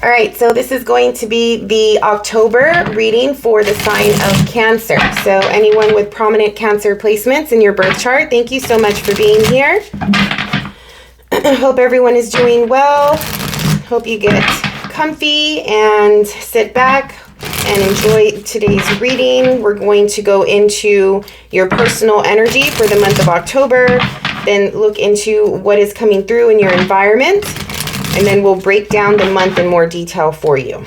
All right, so this is going to be the October reading for the sign of Cancer. So anyone with prominent Cancer placements in your birth chart, thank you so much for being here. Hope everyone is doing well. Hope you get comfy and sit back and enjoy today's reading. We're going to go into your personal energy for the month of October, then look into what is coming through in your environment, and then we'll break down the month in more detail for you.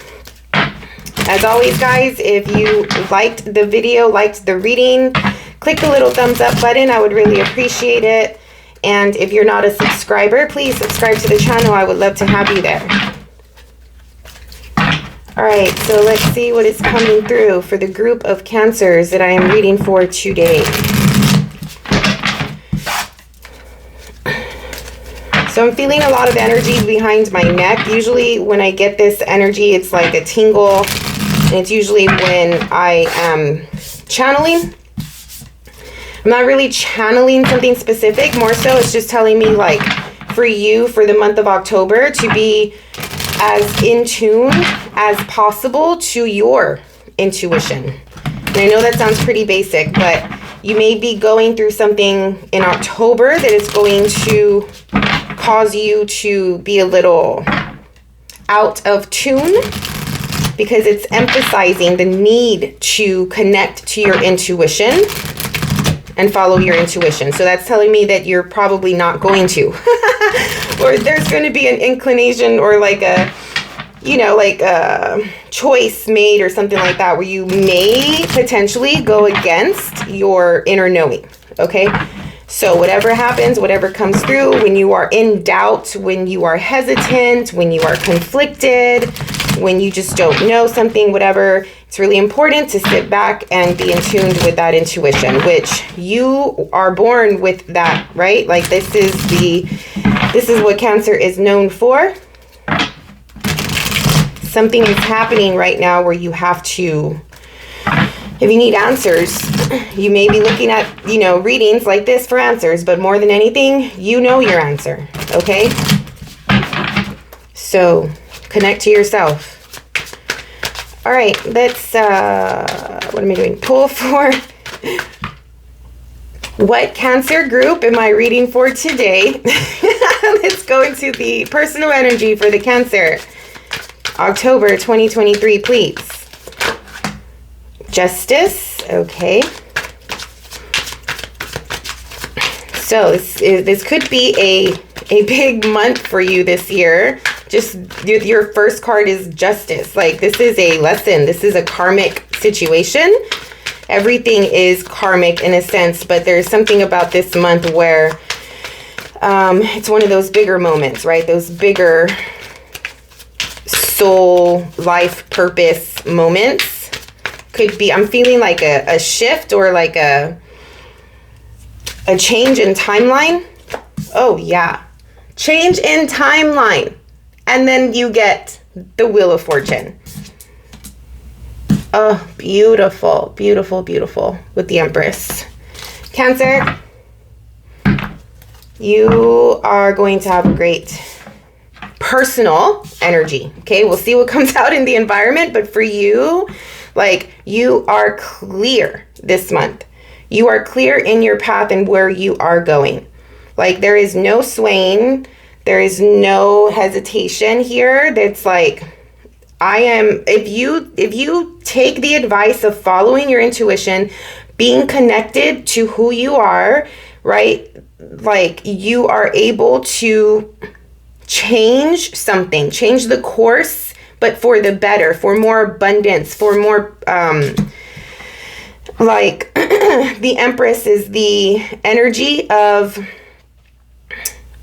As always, guys, if you liked the video, liked the reading, click the little thumbs up button. I would really appreciate it. And if you're not a subscriber, please subscribe to the channel. I would love to have you there. All right, so let's see what is coming through for the group of Cancers that I am reading for today. So I'm feeling a lot of energy behind my neck. Usually when I get this energy, it's like a tingle. And it's usually when I am channeling. I'm not really channeling something specific. More so, it's just telling me, like, for you, for the month of October, to be as in tune as possible to your intuition. And I know that sounds pretty basic, but you may be going through something in October that is going to cause you to be a little out of tune, because it's emphasizing the need to connect to your intuition and follow your intuition. So that's telling me that you're probably not going to. Or there's going to be an inclination or like a, you know, like a choice made or something like that, where you may potentially go against your inner knowing. Okay. So whatever happens, whatever comes through, when you are in doubt, when you are hesitant, when you are conflicted, when you just don't know something, whatever, it's really important to sit back and be in tune with that intuition, which you are born with that, right? Like this is what Cancer is known for. Something is happening right now where you have to, if you need answers, you may be looking at, you know, readings like this for answers, but more than anything, you know your answer, okay? So connect to yourself. All right, let's, what am I doing? Pull for, what Cancer group am I reading for today? Let's go into the personal energy for the Cancer. October 2023, please. Justice, okay. So this could be a big month for you this year. Just your first card is Justice. Like this is a lesson. This is a karmic situation. Everything is karmic in a sense, but there's something about this month where it's one of those bigger moments, right? Those bigger soul, life, purpose moments. Could be, I'm feeling like a shift or like a change in timeline. Oh yeah, change in timeline. And then you get the Wheel of Fortune. Oh, beautiful, beautiful, beautiful with the Empress. Cancer, you are going to have a great personal energy. Okay, we'll see what comes out in the environment, but for you, like, you are clear this month. You are clear in your path and where you are going. Like, there is no swaying. There is no hesitation here. That's like, if you take the advice of following your intuition, being connected to who you are, right? Like, you are able to change something, change the course, but for the better, for more abundance, for more, like, the Empress is the energy of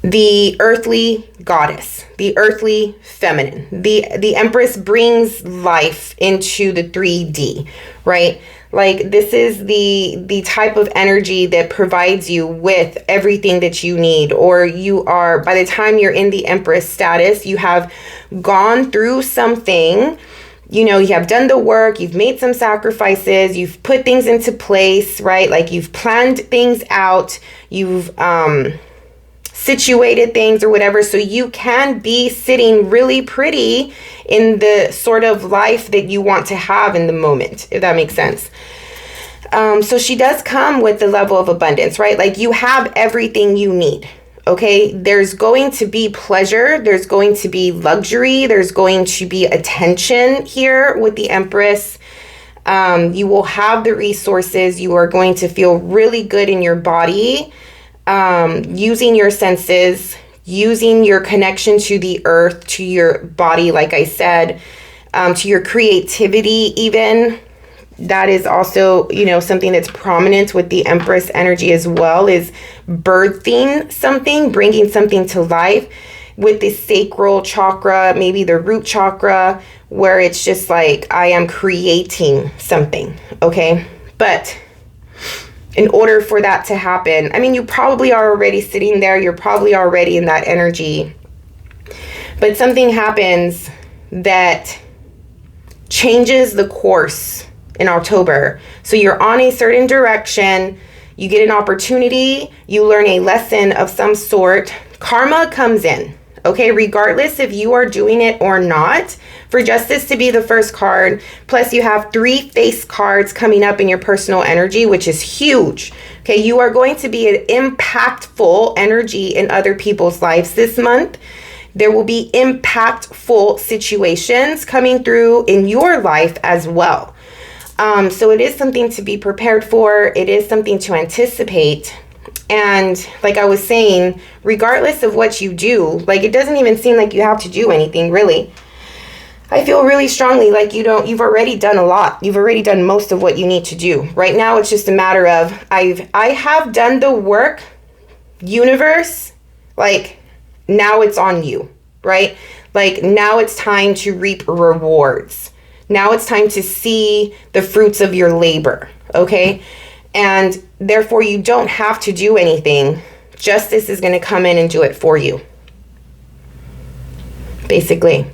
the earthly goddess, the earthly feminine. The Empress brings life into the 3D, right? Like, this is the type of energy that provides you with everything that you need, or you are, by the time you're in the Empress status, you have gone through something, you know, you have done the work, you've made some sacrifices, you've put things into place, right? Like, you've planned things out, you've situated things or whatever, so you can be sitting really pretty in the sort of life that you want to have in the moment, if that makes sense. So she does come with the level of abundance, right? Like you have everything you need. Okay, there's going to be pleasure, there's going to be luxury, there's going to be attention here with the Empress. You will have the resources, you are going to feel really good in your body, using your senses, using your connection to the earth, to your body, like I said, to your creativity even. That is also, you know, something that's prominent with the Empress energy as well, is birthing something, bringing something to life with the sacral chakra, maybe the root chakra, where it's just like, I am creating something, okay? But in order for that to happen, I mean, you probably are already sitting there, you're probably already in that energy, but something happens that changes the course in October. So you're on a certain direction, you get an opportunity, you learn a lesson of some sort, karma comes in, okay? Regardless if you are doing it or not, for Justice to be the first card, plus you have 3 face cards coming up in your personal energy, which is huge, okay? You are going to be an impactful energy in other people's lives this month. There will be impactful situations coming through in your life as well. So it is something to be prepared for. It is something to anticipate. And like I was saying, regardless of what you do, like it doesn't even seem like you have to do anything really. I feel really strongly like you've already done a lot. You've already done most of what you need to do. Right now, it's just a matter of, I have done the work, universe, like now it's on you, right? Like now it's time to reap rewards. Now it's time to see the fruits of your labor, okay? And therefore, you don't have to do anything. Justice is going to come in and do it for you. Basically,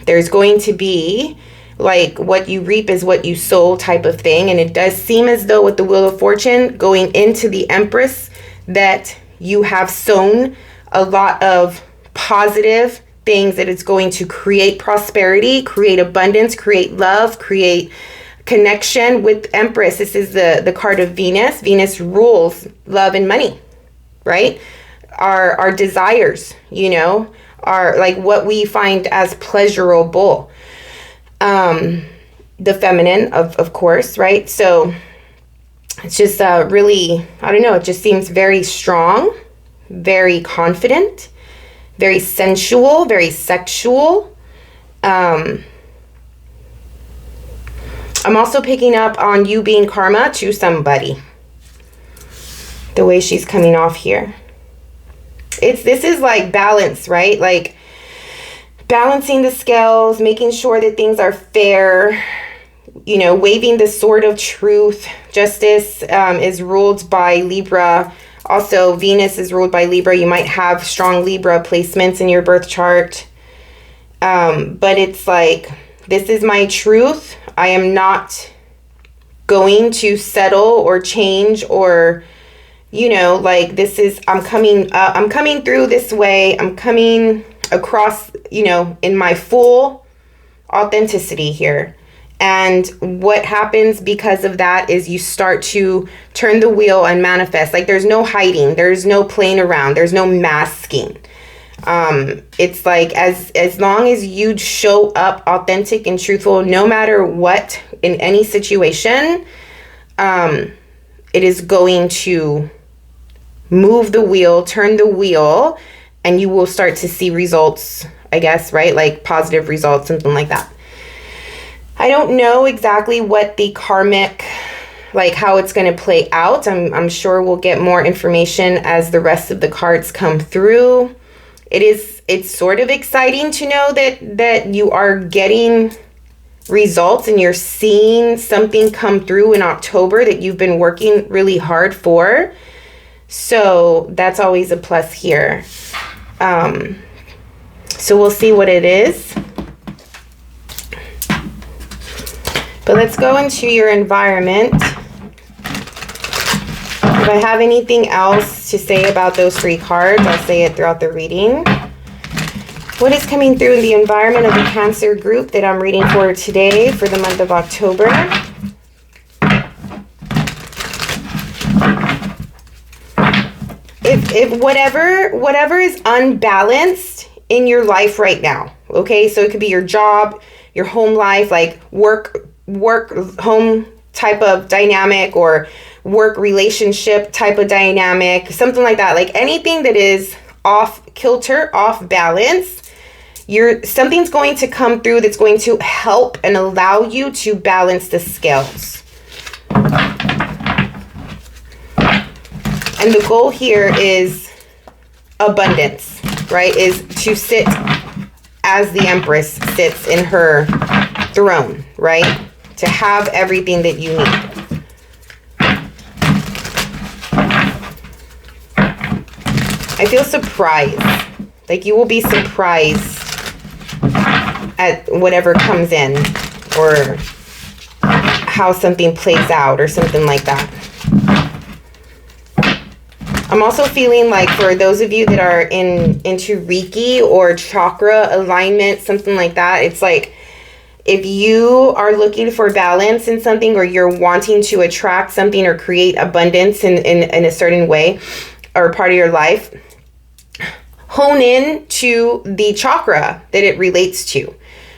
there's going to be like what you reap is what you sow type of thing. And it does seem as though with the Wheel of Fortune going into the Empress that you have sown a lot of positive things, that it's going to create prosperity, create abundance, create love, create connection with Empress. This is the card of Venus. Venus rules love and money, right? Our desires, you know, are like what we find as pleasurable. The feminine, of course, right? So it's just really, I don't know, it just seems very strong, very confident, very sensual, very sexual. I'm also picking up on you being karma to somebody. The way she's coming off here. This is like balance, right? Like balancing the scales, making sure that things are fair, you know, waving the sword of truth. Justice is ruled by Libra. Also, Venus is ruled by Libra. You might have strong Libra placements in your birth chart. But it's like, this is my truth. I am not going to settle or change or, you know, like this is, I'm coming through this way. I'm coming across, you know, in my full authenticity here. And what happens because of that is you start to turn the wheel and manifest. Like there's no hiding, there's no playing around, there's no masking. It's like as long as you show up authentic and truthful, no matter what, in any situation, it is going to move the wheel, turn the wheel, and you will start to see results, I guess, right? Like positive results, something like that. I don't know exactly what the karmic, like how it's going to play out. I'm sure we'll get more information as the rest of the cards come through. It's sort of exciting to know that you are getting results and you're seeing something come through in October that you've been working really hard for. So that's always a plus here. So we'll see what it is. But let's go into your environment. If I have anything else to say about those 3 cards, I'll say it throughout the reading. What is coming through in the environment of the Cancer group that I'm reading for today for the month of October? If whatever is unbalanced in your life right now, okay? So it could be your job, your home life, like work home type of dynamic, or work relationship type of dynamic, something like that. Like anything that is off kilter, off balance, something's going to come through that's going to help and allow you to balance the scales. And the goal here is abundance, right? Is to sit as the Empress sits in her throne, right? To have everything that you need. I feel surprised. Like you will be surprised at whatever comes in, or how something plays out, or something like that. I'm also feeling like for those of you that are into Reiki or chakra alignment, something like that, it's like if you are looking for balance in something, or you're wanting to attract something or create abundance in a certain way or part of your life, hone in to the chakra that it relates to,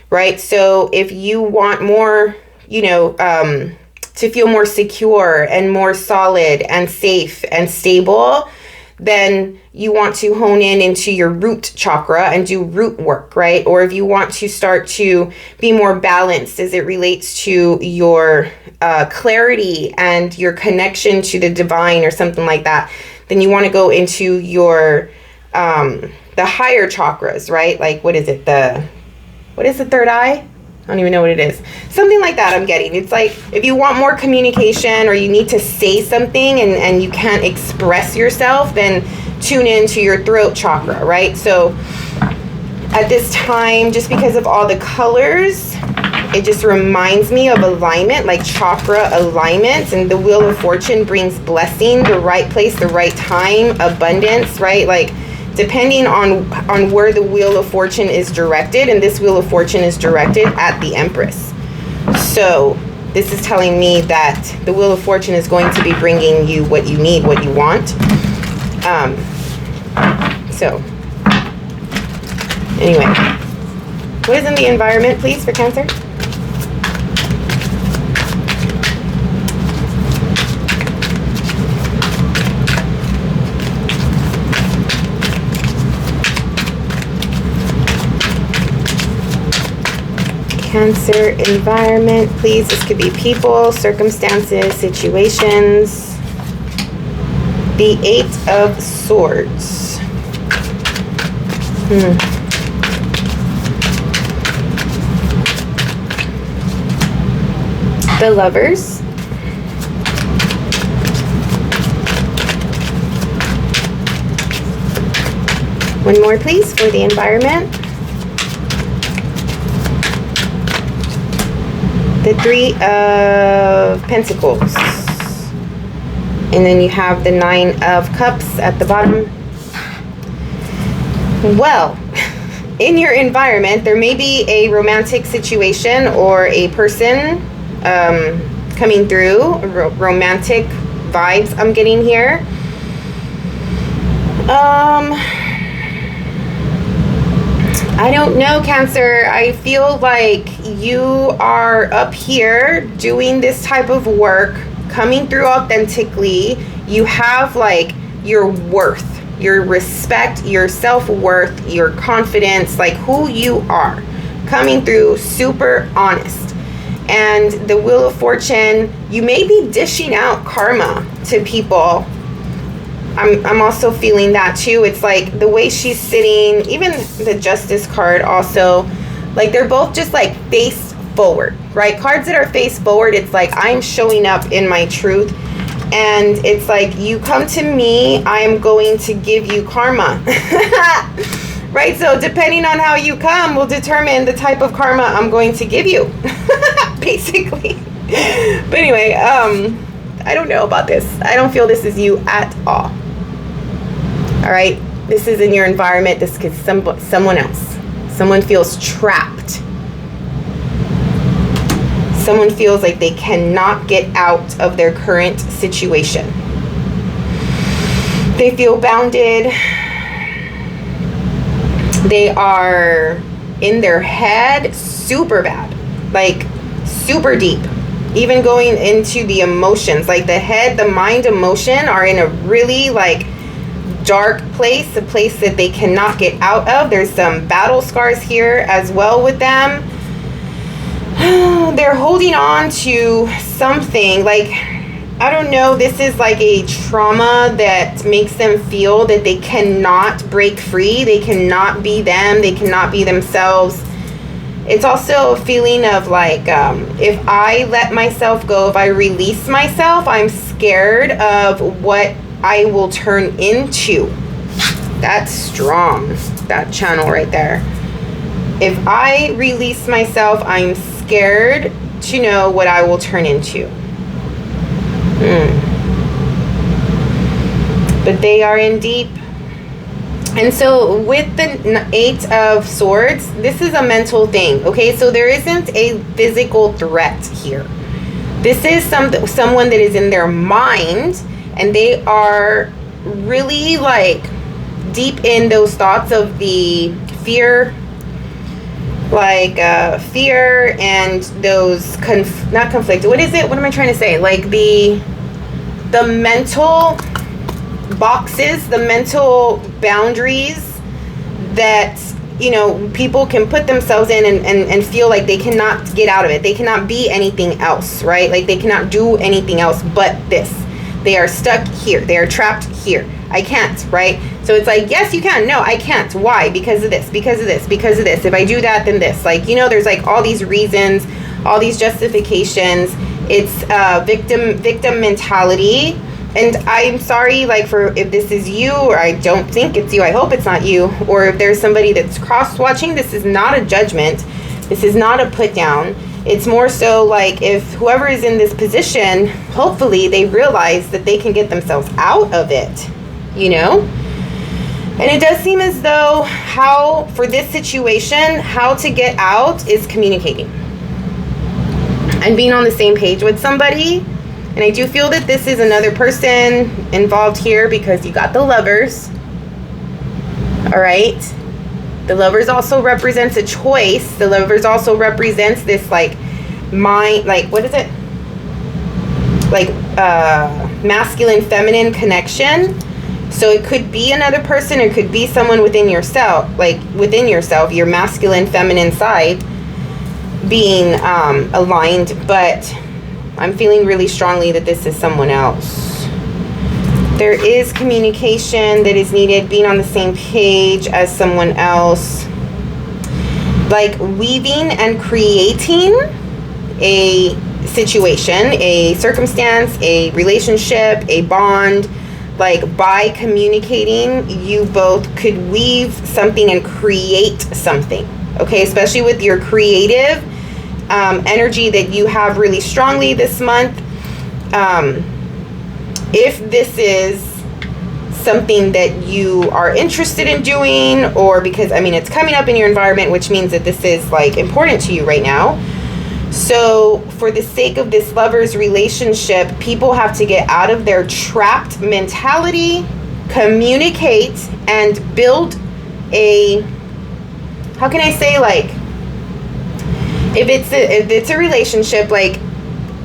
right? So if you want more, to feel more secure and more solid and safe and stable, then you want to hone in into your root chakra and do root work, right? Or if you want to start to be more balanced as it relates to your clarity and your connection to the divine or something like that, then you want to go into your the higher chakras, right? Like what is it? What is the third eye? I don't even know what it is. Something like that I'm getting. It's like if you want more communication, or you need to say something and you can't express yourself, then tune into your throat chakra, right? So at this time, just because of all the colors, it just reminds me of alignment, like chakra alignment. And the Wheel of Fortune brings blessing, the right place, the right time, abundance, right? Like depending on where the Wheel of Fortune is directed, and this Wheel of Fortune is directed at the Empress. So this is telling me that the Wheel of Fortune is going to be bringing you what you need, what you want. So anyway, what is in the environment, please, for Cancer? Cancer environment, please. This could be people, circumstances, situations. The 8 of Swords. The Lovers. One more, please, for the environment. The 3 of Pentacles. And then you have the 9 of Cups at the bottom. Well, in your environment, there may be a romantic situation or a person coming through. Romantic vibes I'm getting here. I don't know, Cancer. I feel like you are up here doing this type of work, coming through authentically. You have like your worth, your respect, your self-worth, your confidence, like who you are, coming through super honest. And the Wheel of Fortune, you may be dishing out karma to people. I'm also feeling that too. It's like the way she's sitting, even the Justice card also, like they're both just like face forward, right? Cards that are face forward, it's like I'm showing up in my truth. And it's like, you come to me, I'm going to give you karma. Right? So depending on how you come will determine the type of karma I'm going to give you. Basically. But anyway, I don't know about this. I don't feel this is you at all. All right? This is in your environment. This could someone else. Someone feels trapped. Someone feels like they cannot get out of their current situation. They feel bounded. They are in their head super bad, like super deep, even going into the emotions, like the head, the mind, emotion are in a really like dark place, a place that they cannot get out of. There's some battle scars here as well with them. They're holding on to something, like, I don't know, this is like a trauma that makes them feel that they cannot break free. They cannot be them. They cannot be themselves. It's also a feeling of like, if I let myself go, if I release myself, I'm scared of what I will turn into. That's strong, that channel right there. If I release myself, I'm scared to know what I will turn into. But they are in deep. And so with the 8 of Swords, this is a mental thing. Okay, so there isn't a physical threat here. This is someone that is in their mind, and they are really like deep in those thoughts of the fear, like fear and those not conflict. What is it? What am I trying to say? Like the mental boxes, the mental boundaries that, you know, people can put themselves in and feel like they cannot get out of it. They cannot be anything else, right? Like they cannot do anything else but this. They are stuck here. They are trapped here. I can't, right? So it's like, yes, you can. No, I can't. Why? Because of this, because of this, because of this. If I do that, then this. Like, you know, there's like all these reasons, all these justifications. It's victim mentality. And I'm sorry, like, for if this is you, or I don't think it's you, I hope it's not you, or if there's somebody that's cross-watching, this is not a judgment. This is not a put down. It's more so like if whoever is in this position, hopefully they realize that they can get themselves out of it, you know? And it does seem as though for this situation, how to get out is communicating and being on the same page with somebody. And I do feel that this is another person involved here because you got the Lovers. All right. The Lovers also represents a choice. The Lovers also represents this like mind, like what is it? Like masculine, feminine connection. So it could be another person, or it could be someone within yourself, like within yourself, your masculine, feminine side being aligned. But I'm feeling really strongly that this is someone else. There is communication that is needed, being on the same page as someone else. Like weaving and creating a situation, a circumstance, a relationship, a bond. Like by communicating, you both could weave something and create something. Okay, especially with your creative energy that you have really strongly this month. If this is something that you are interested in doing, or because, I mean, it's coming up in your environment, which means that this is like important to you right now. So for the sake of this Lovers relationship, people have to get out of their trapped mentality, communicate, and build a, how can I say, like, if it's a relationship, like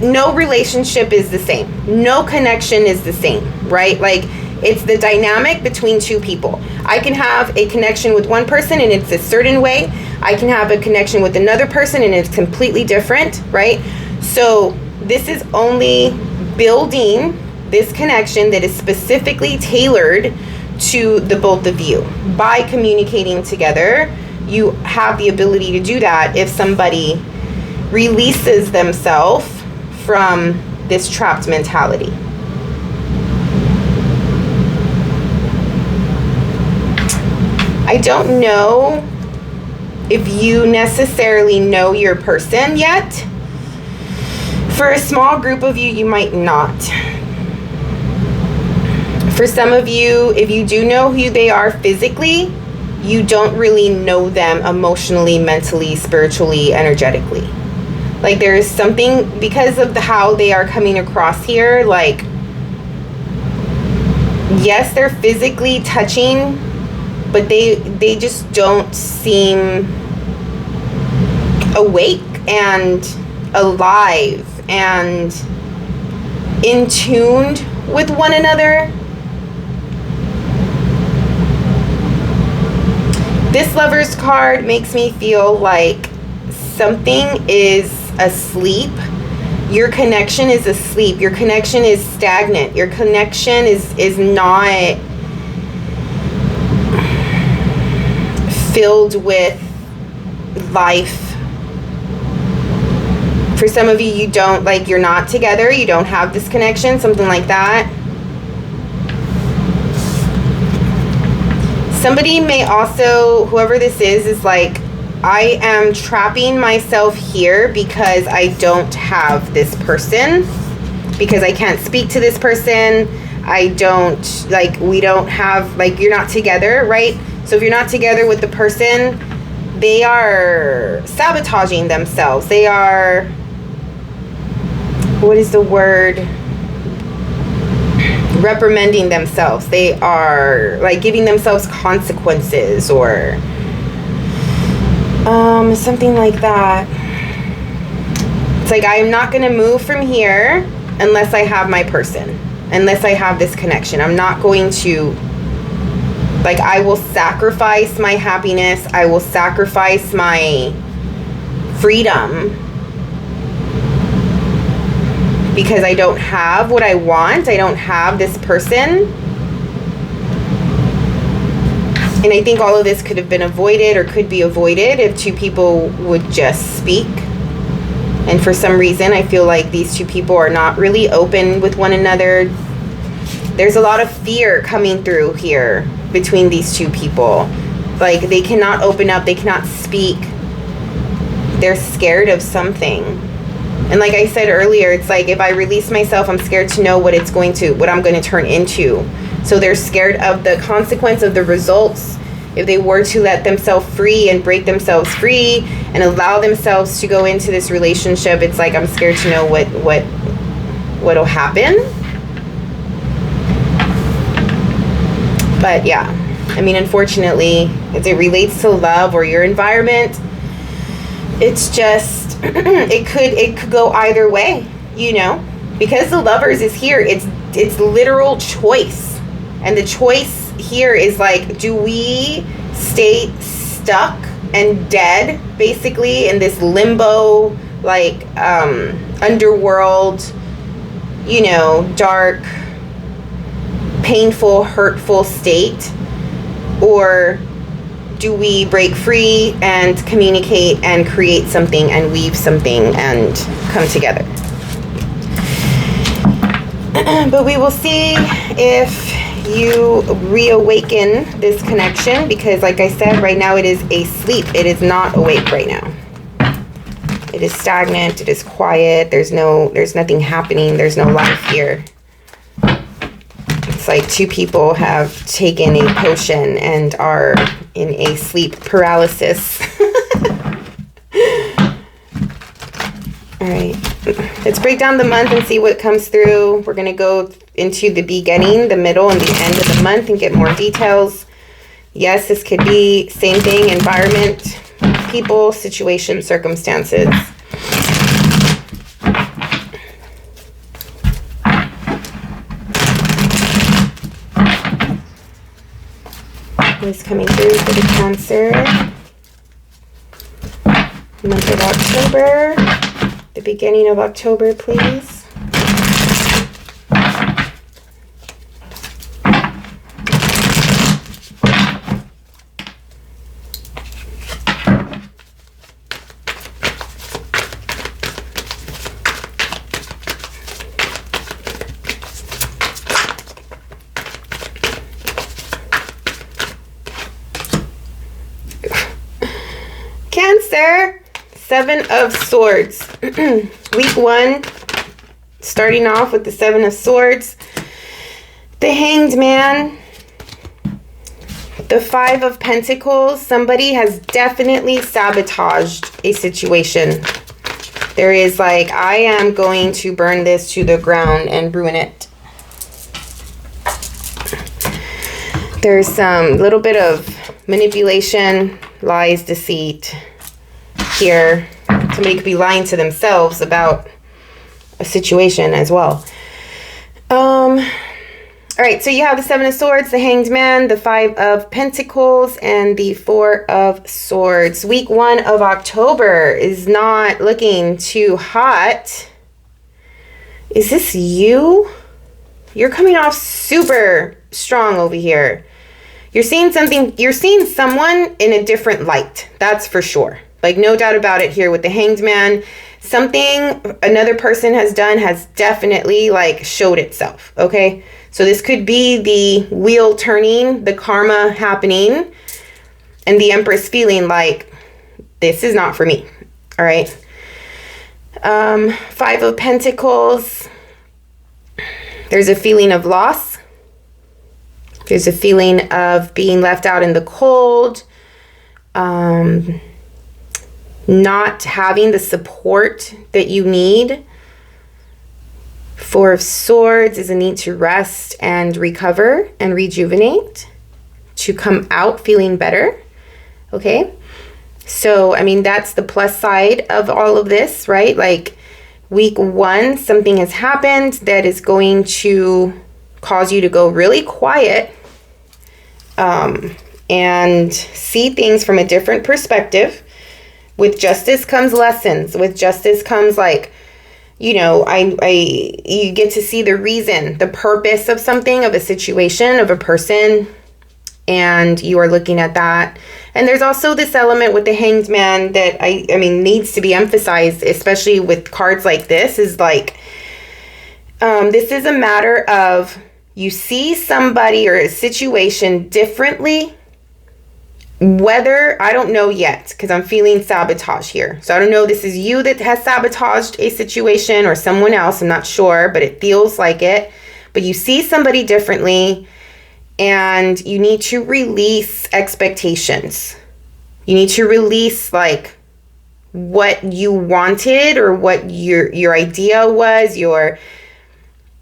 no relationship is the same. No connection is the same, right? Like it's the dynamic between two people. I can have a connection with one person and it's a certain way. I can have a connection with another person and it's completely different, right? So this is only building this connection that is specifically tailored to the both of you. By communicating together, you have the ability to do that if somebody releases themselves from this trapped mentality. I don't know if you necessarily know your person yet. For a small group of you, you might not. For some of you, if you do know who they are physically, you don't really know them emotionally, mentally, spiritually, energetically. Like there is something, because of how they are coming across here, like, yes, they're physically touching, but they just don't seem awake and alive and in tuned with one another. This Lover's card makes me feel like something is asleep. Your connection is asleep. Your connection is stagnant. Your connection is not filled with life. For some of you, you don't, like, you're not together. You don't have this connection, something like that. Somebody may also, whoever this is like, I am trapping myself here because I don't have this person, because I can't speak to this person. I don't, like, we don't have, like, you're not together, right? So if you're not together with the person, they are sabotaging themselves. They are, what is the word? Reprimanding themselves. They are like giving themselves consequences or something like that. It's like, I am not going to move from here unless I have my person, unless I have this connection. I'm not going to, like, I will sacrifice my happiness. I will sacrifice my freedom because I don't have what I want. I don't have this person. And I think all of this could have been avoided, or could be avoided, if two people would just speak. And for some reason, I feel like these two people are not really open with one another. There's a lot of fear coming through here between these two people. Like, they cannot open up. They cannot speak. They're scared of something. And like I said earlier, it's like, if I release myself, I'm scared to know what I'm going to turn into. So they're scared of the consequence of the results. If they were to let themselves free and break themselves free and allow themselves to go into this relationship, it's like, I'm scared to know what'll happen. But yeah, I mean, unfortunately, as it relates to love or your environment, it's just, it could go either way, you know, because the Lovers is here. It's literal choice. And the choice here is like, do we stay stuck and dead basically in this limbo, like underworld, you know, dark, painful, hurtful state? Or do we break free and communicate and create something and weave something and come together? But we will see if you reawaken this connection, because like I said, right now it is asleep. It is not awake right now. It is stagnant. It is quiet. There's nothing happening. There's no life here. It's like two people have taken a potion and are in a sleep paralysis. All right, let's break down the month and see what comes through. We're going to go into the beginning, the middle, and the end of the month and get more details. Yes, this could be same thing, environment, people, situation, circumstances. What is coming through for the Cancer? Month of October. The beginning of October, please. Cancer, 7 of Swords. Week 1, starting off with the Seven of Swords, the Hanged Man, the Five of Pentacles. Somebody has definitely sabotaged a situation. There is like, I am going to burn this to the ground and ruin it. There's some little bit of manipulation, lies, deceit here. Somebody could be lying to themselves about a situation as well. All right, so you have the Seven of Swords, the Hanged Man, the Five of Pentacles, and the Four of Swords. Week 1 of October is not looking too hot. Is this you? You're coming off super strong over here. You're seeing something, you're seeing someone in a different light. That's for sure. Like, no doubt about it here with the Hanged Man. Something another person has done has definitely like showed itself. Okay. So this could be the wheel turning, the karma happening, and the Empress feeling like this is not for me. All right. Five of Pentacles. There's a feeling of loss. There's a feeling of being left out in the cold. Not having the support that you need. Four of Swords is a need to rest and recover and rejuvenate, to come out feeling better. Okay. So, I mean, that's the plus side of all of this, right? Like, week 1, something has happened that is going to cause you to go really quiet, and see things from a different perspective. With justice comes lessons. With justice comes, like, you know, you get to see the reason, the purpose of something, of a situation, of a person, and you are looking at that. And there's also this element with the Hanged Man that I mean needs to be emphasized, especially with cards like this, is like, this is a matter of, you see somebody or a situation differently. Whether, I don't know yet, because I'm feeling sabotage here. So I don't know, this is you that has sabotaged a situation or someone else. I'm not sure, but it feels like it. But you see somebody differently, and you need to release expectations. You need to release like what you wanted, or what your idea was, your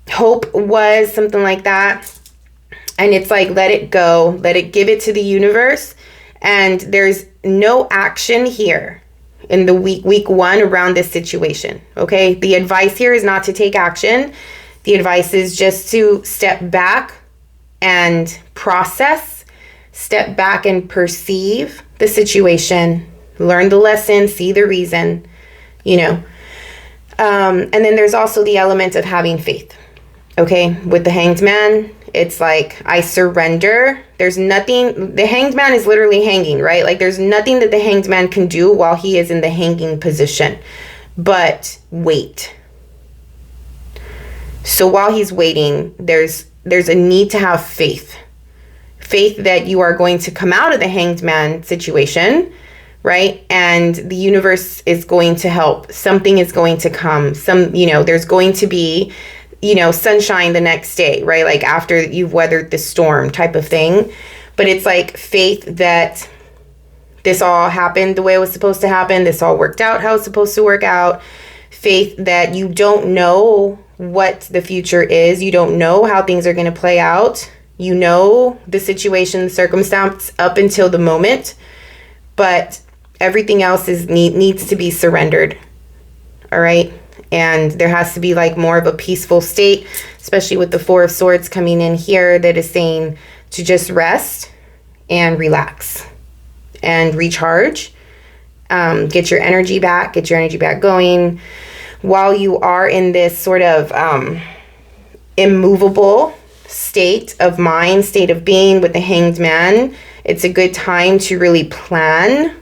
hope was, something like that. And it's like, let it go, let it, give it to the universe. And there's no action here in the week 1 around this situation. Okay. The advice here is not to take action. The advice is just to step back and process, step back and perceive the situation, learn the lesson, see the reason, you know. And then there's also the element of having faith. Okay. With the Hanged Man, it's like, I surrender. There's nothing, the Hanged Man is literally hanging, right? Like, there's nothing that the Hanged Man can do while he is in the hanging position, but wait. So while he's waiting, there's a need to have faith. Faith that you are going to come out of the Hanged Man situation, right? And the universe is going to help. Something is going to come. There's going to be, sunshine the next day, right? Like, after you've weathered the storm type of thing. But it's like faith that this all happened the way it was supposed to happen. This all worked out how it's supposed to work out. Faith that you don't know what the future is. You don't know how things are going to play out. You know the situation, the circumstance up until the moment. But everything else needs to be surrendered. All right. And there has to be like more of a peaceful state, especially with the Four of Swords coming in here, that is saying to just rest and relax and recharge. Get your energy back, going while you are in this sort of immovable state of mind, state of being with the Hanged Man. It's a good time to really plan,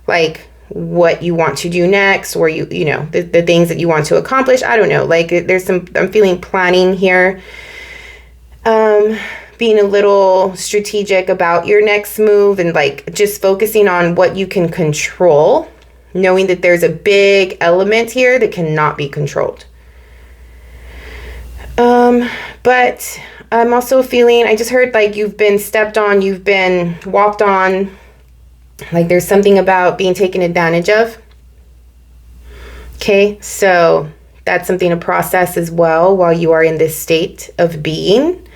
like, what you want to do next, or the things that you want to accomplish. I don't know, like, I'm feeling planning here, being a little strategic about your next move, and like just focusing on what you can control, knowing that there's a big element here that cannot be controlled. But I'm also feeling, I just heard like you've been stepped on, you've been walked on, like there's something about being taken advantage of. Okay, so that's something to process as well while you are in this state of being.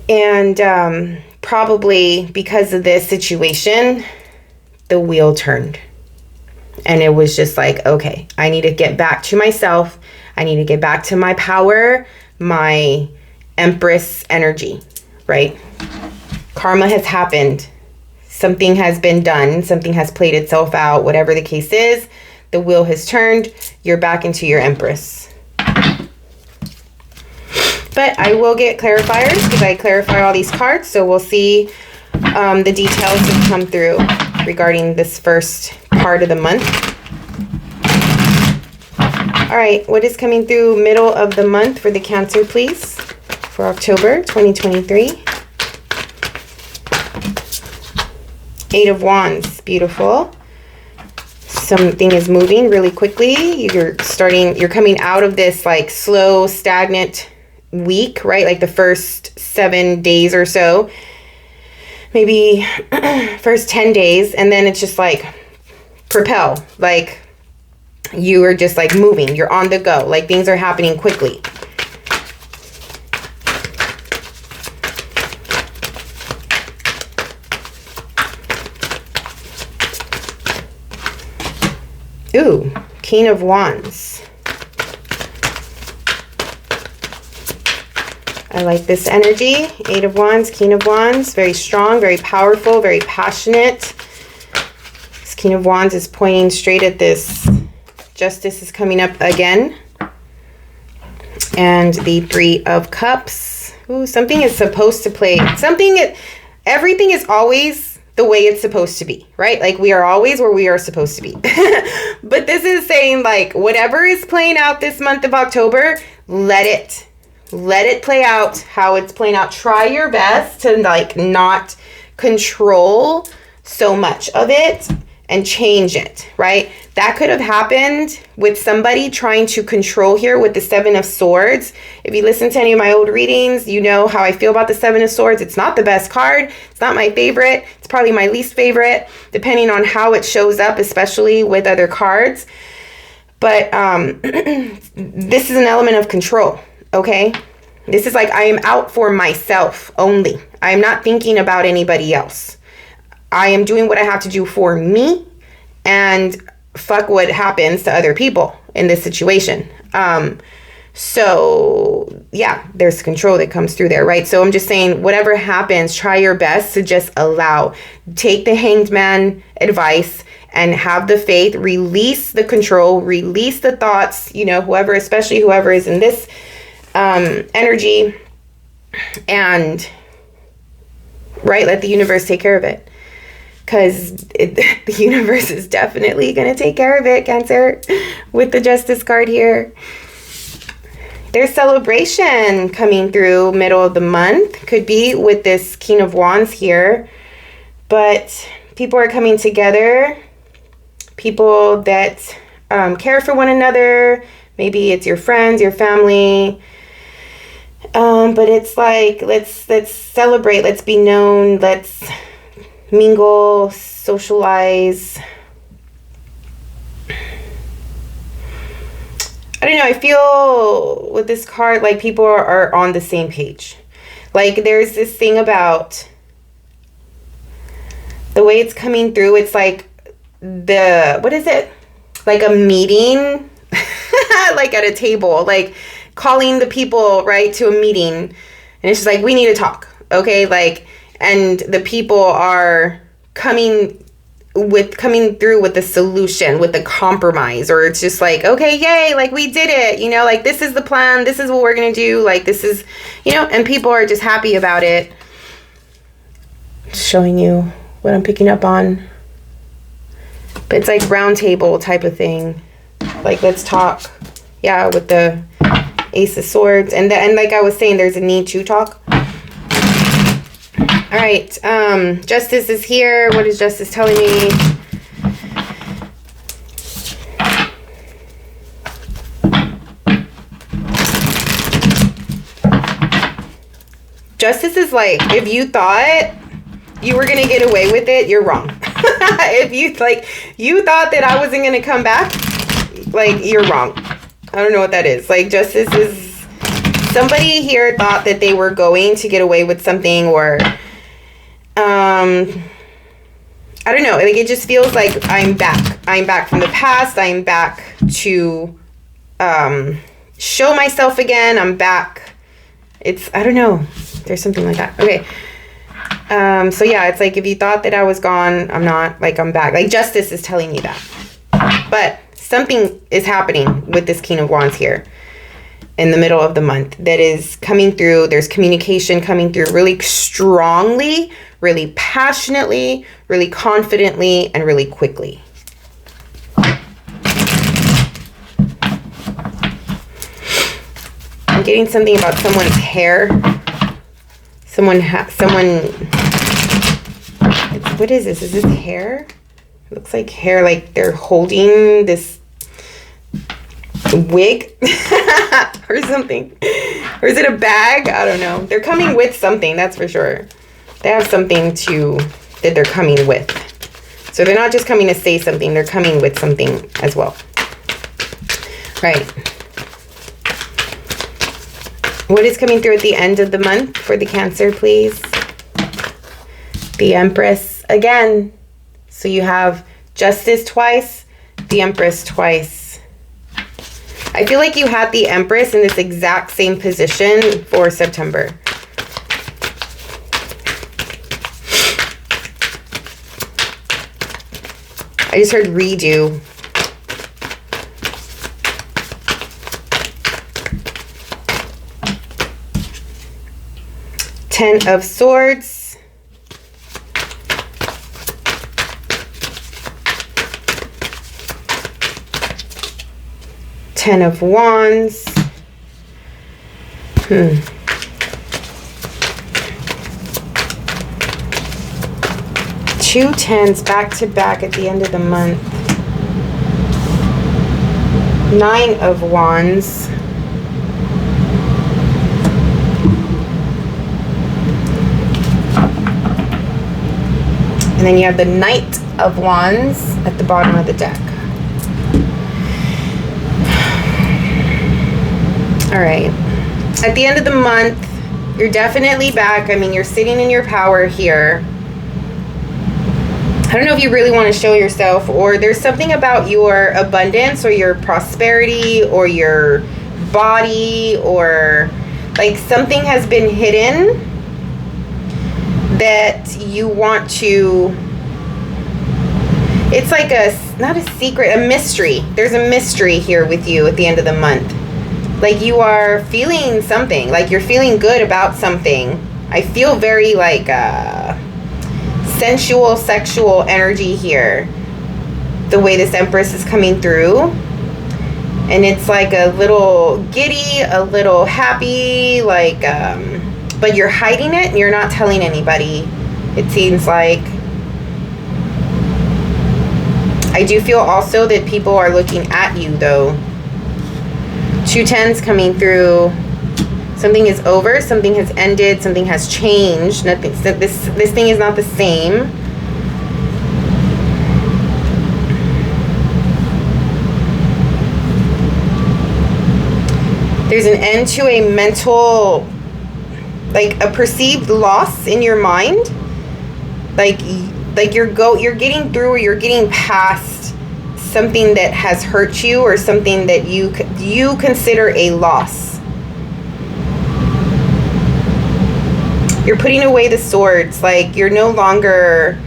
And probably because of this situation, the wheel turned. And it was just like, okay, I need to get back to myself. I need to get back to my power, my Empress energy, right? Karma has happened. Something has been done. Something has played itself out. Whatever the case is, the wheel has turned. You're back into your Empress. But I will get clarifiers because I clarify all these cards. So we'll see the details that come through regarding this first part of the month. All right, what is coming through middle of the month for the Cancer, please, for October 2023? Eight of Wands, beautiful. Something is moving really quickly. You're coming out of this like slow, stagnant week, right? Like the first 7 days or so, maybe first 10 days. And then it's just like propel, like you are just like moving, you're on the go, like things are happening quickly. Ooh, King of Wands. I like this energy. Eight of Wands, King of Wands, very strong, very powerful, very passionate. This King of Wands is pointing straight at this. Justice is coming up again. And the Three of Cups. Ooh, something is supposed to play. Everything is always the way it's supposed to be, right? Like we are always where we are supposed to be. But this is saying like whatever is playing out this month of October, let it play out how it's playing out. Try your best to like not control so much of it and change it, right? That could have happened with somebody trying to control here with the Seven of Swords. If you listen to any of my old readings, you know how I feel about the Seven of Swords. It's not the best card. It's not my favorite. It's probably my least favorite, depending on how it shows up, especially with other cards. But this is an element of control, okay? This is like I am out for myself only. I am not thinking about anybody else. I am doing what I have to do for me, and fuck what happens to other people in this situation. So yeah, there's control that comes through there, right? So I'm just saying whatever happens, try your best to just allow. Take the Hanged Man advice and have the faith, release the control, release the thoughts, you know, especially whoever is in this energy, and right, let the universe take care of it. Because the universe is definitely going to take care of it, Cancer, with the Justice card here. There's celebration coming through middle of the month. Could be with this King of Wands here. But people are coming together. People that care for one another. Maybe it's your friends, your family. But it's like, let's celebrate. Let's be known. Let's mingle, socialize. I don't know, I feel with this card like people are on the same page. Like there's this thing about the way it's coming through. It's like what is it? Like a meeting, like at a table, like calling the people, right, to a meeting. And it's just like, we need to talk, okay? Like, and the people are coming through with the solution, with the compromise, or it's just like, okay, yay, like we did it, you know, like this is the plan, this is what we're gonna do, like this is, you know, and people are just happy about it. Just showing you what I'm picking up on. But it's like round table type of thing. Like, let's talk. Yeah, with the Ace of Swords. And like I was saying, there's a need to talk. All right, Justice is here. What is Justice telling me? Justice is like, if you thought you were gonna get away with it, you're wrong. If you thought that I wasn't gonna come back, like, you're wrong. I don't know what that is. Like, Justice is, somebody here thought that they were going to get away with something, or I don't know. Like, it just feels like I'm back. I'm back from the past. I'm back to show myself again. I'm back. I don't know. There's something like that. Okay. So yeah, it's like, if you thought that I was gone, I'm not. Like, I'm back. Like, Justice is telling me that. But something is happening with this King of Wands here in the middle of the month that is coming through. There's communication coming through really strongly, really passionately, really confidently, and really quickly. I'm getting something about someone's hair. What is this? Is this hair? It looks like hair, like they're holding this wig or something. Or is it a bag? I don't know. They're coming with something, that's for sure. They have something that they're coming with. So they're not just coming to say something, they're coming with something as well. Right. What is coming through at the end of the month for the Cancer, please? The Empress again. So you have Justice twice, the Empress twice. I feel like you had the Empress in this exact same position for September. I just heard redo. Ten of Swords. Ten of Wands. Two tens back to back at the end of the month. Nine of Wands. And then you have the Knight of Wands at the bottom of the deck. All right. At the end of the month, you're definitely back. I mean, you're sitting in your power here. I don't know if you really want to show yourself, or there's something about your abundance or your prosperity or your body, or like something has been hidden that you want to, it's like not a secret, a mystery. There's a mystery here with you at the end of the month. Like, you are feeling something, like you're feeling good about something. I feel very like sensual, sexual energy here, the way this Empress is coming through. And it's like a little giddy, a little happy, like, but you're hiding it and you're not telling anybody, it seems like. I do feel also that people are looking at you, though. Two tens coming through. Something is over, something has ended, something has changed. Nothing. This thing is not the same. There's an end to a mental, like a perceived loss in your mind. Like you're getting through, or you're getting past something that has hurt you, or something that you consider a loss. You're putting away the swords. Like, you're no longer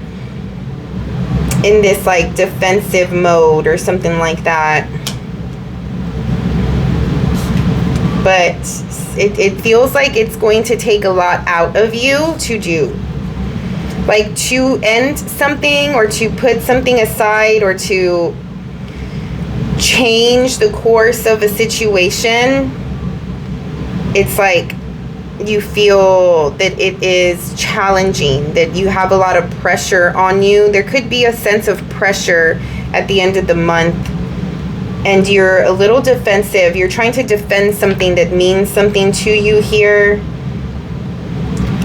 in this like defensive mode or something like that. But it feels like it's going to take a lot out of you to do. Like, to end something, or to put something aside, or to change the course of a situation. It's like you feel that it is challenging, that you have a lot of pressure on you. There could be a sense of pressure at the end of the month, and you're a little defensive. You're trying to defend something that means something to you here.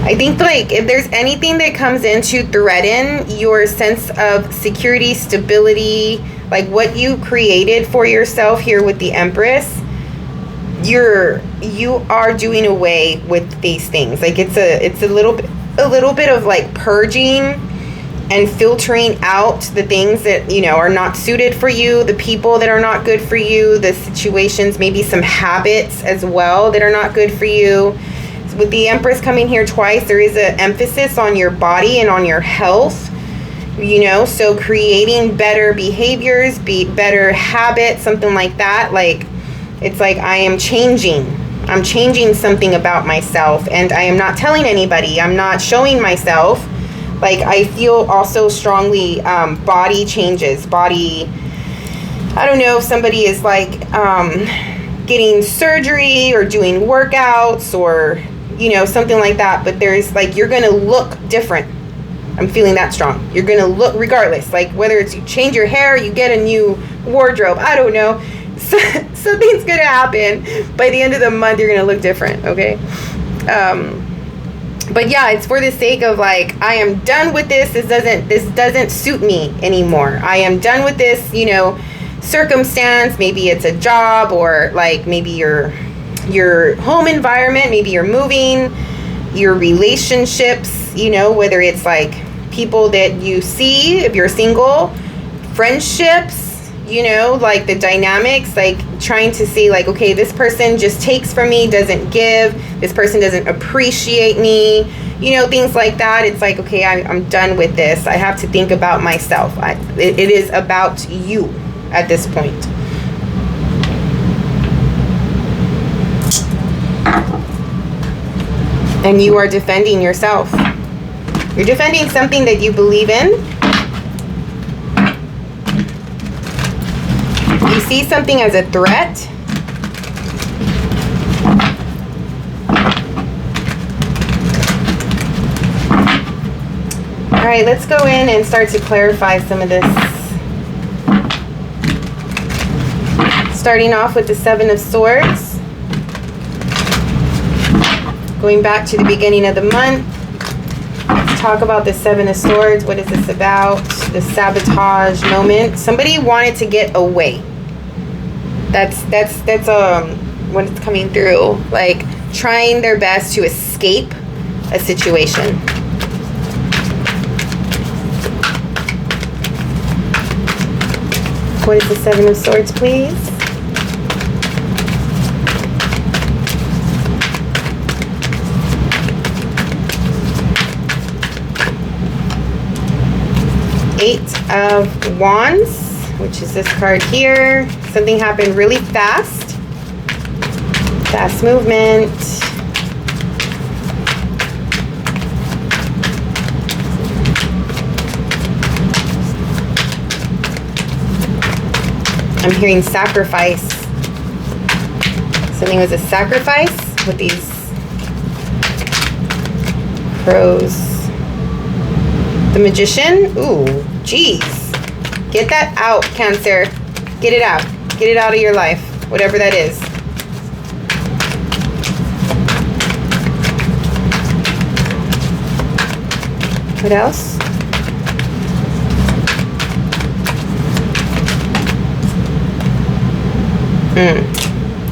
I think like if there's anything that comes in to threaten your sense of security, stability, like what you created for yourself here with the Empress, you are doing away with these things. Like it's a little bit of like purging and filtering out the things that, you know, are not suited for you, the people that are not good for you, the situations, maybe some habits as well that are not good for you. With the Empress coming here twice, there is an emphasis on your body and on your health, you know, so creating better behaviors, better habits, something like that. Like, it's like I'm changing something about myself, and I am not telling anybody, I'm not showing myself. Like, I feel also strongly body changes, I don't know if somebody is like getting surgery or doing workouts or, you know, something like that, but there's like, you're gonna look different. I'm feeling that strong. You're gonna look, regardless, like whether it's you change your hair, you get a new wardrobe, I don't know, something's gonna happen. By the end of the month, you're gonna look different, okay? But yeah, it's for the sake of like, I am done with this. This doesn't suit me anymore. I am done with this, you know, circumstance. Maybe it's a job, or like maybe your home environment, maybe you're moving, your relationships, you know, whether it's like people that you see if you're single, friendships, you know, like the dynamics, like trying to see like, okay, this person just takes from me, doesn't give, this person doesn't appreciate me, you know, things like that. It's like, okay, I'm done with this. I have to think about myself. It is about you at this point. And you are defending yourself. You're defending something that you believe in. You see something as a threat. All right, let's go in and start to clarify some of this. Starting off with the Seven of Swords. Going back to the beginning of the month, let's talk about the Seven of Swords. What is this about? The sabotage moment. Somebody wanted to get away. That's what it's coming through. Like trying their best to escape a situation. What is the Seven of Swords, please? Eight of Wands, which is this card here. Something happened really fast. Fast movement. I'm hearing sacrifice. Something was a sacrifice with these crows. The Magician. Ooh, jeez. Get that out, Cancer. Get it out. Get it out of your life. Whatever that is. What else?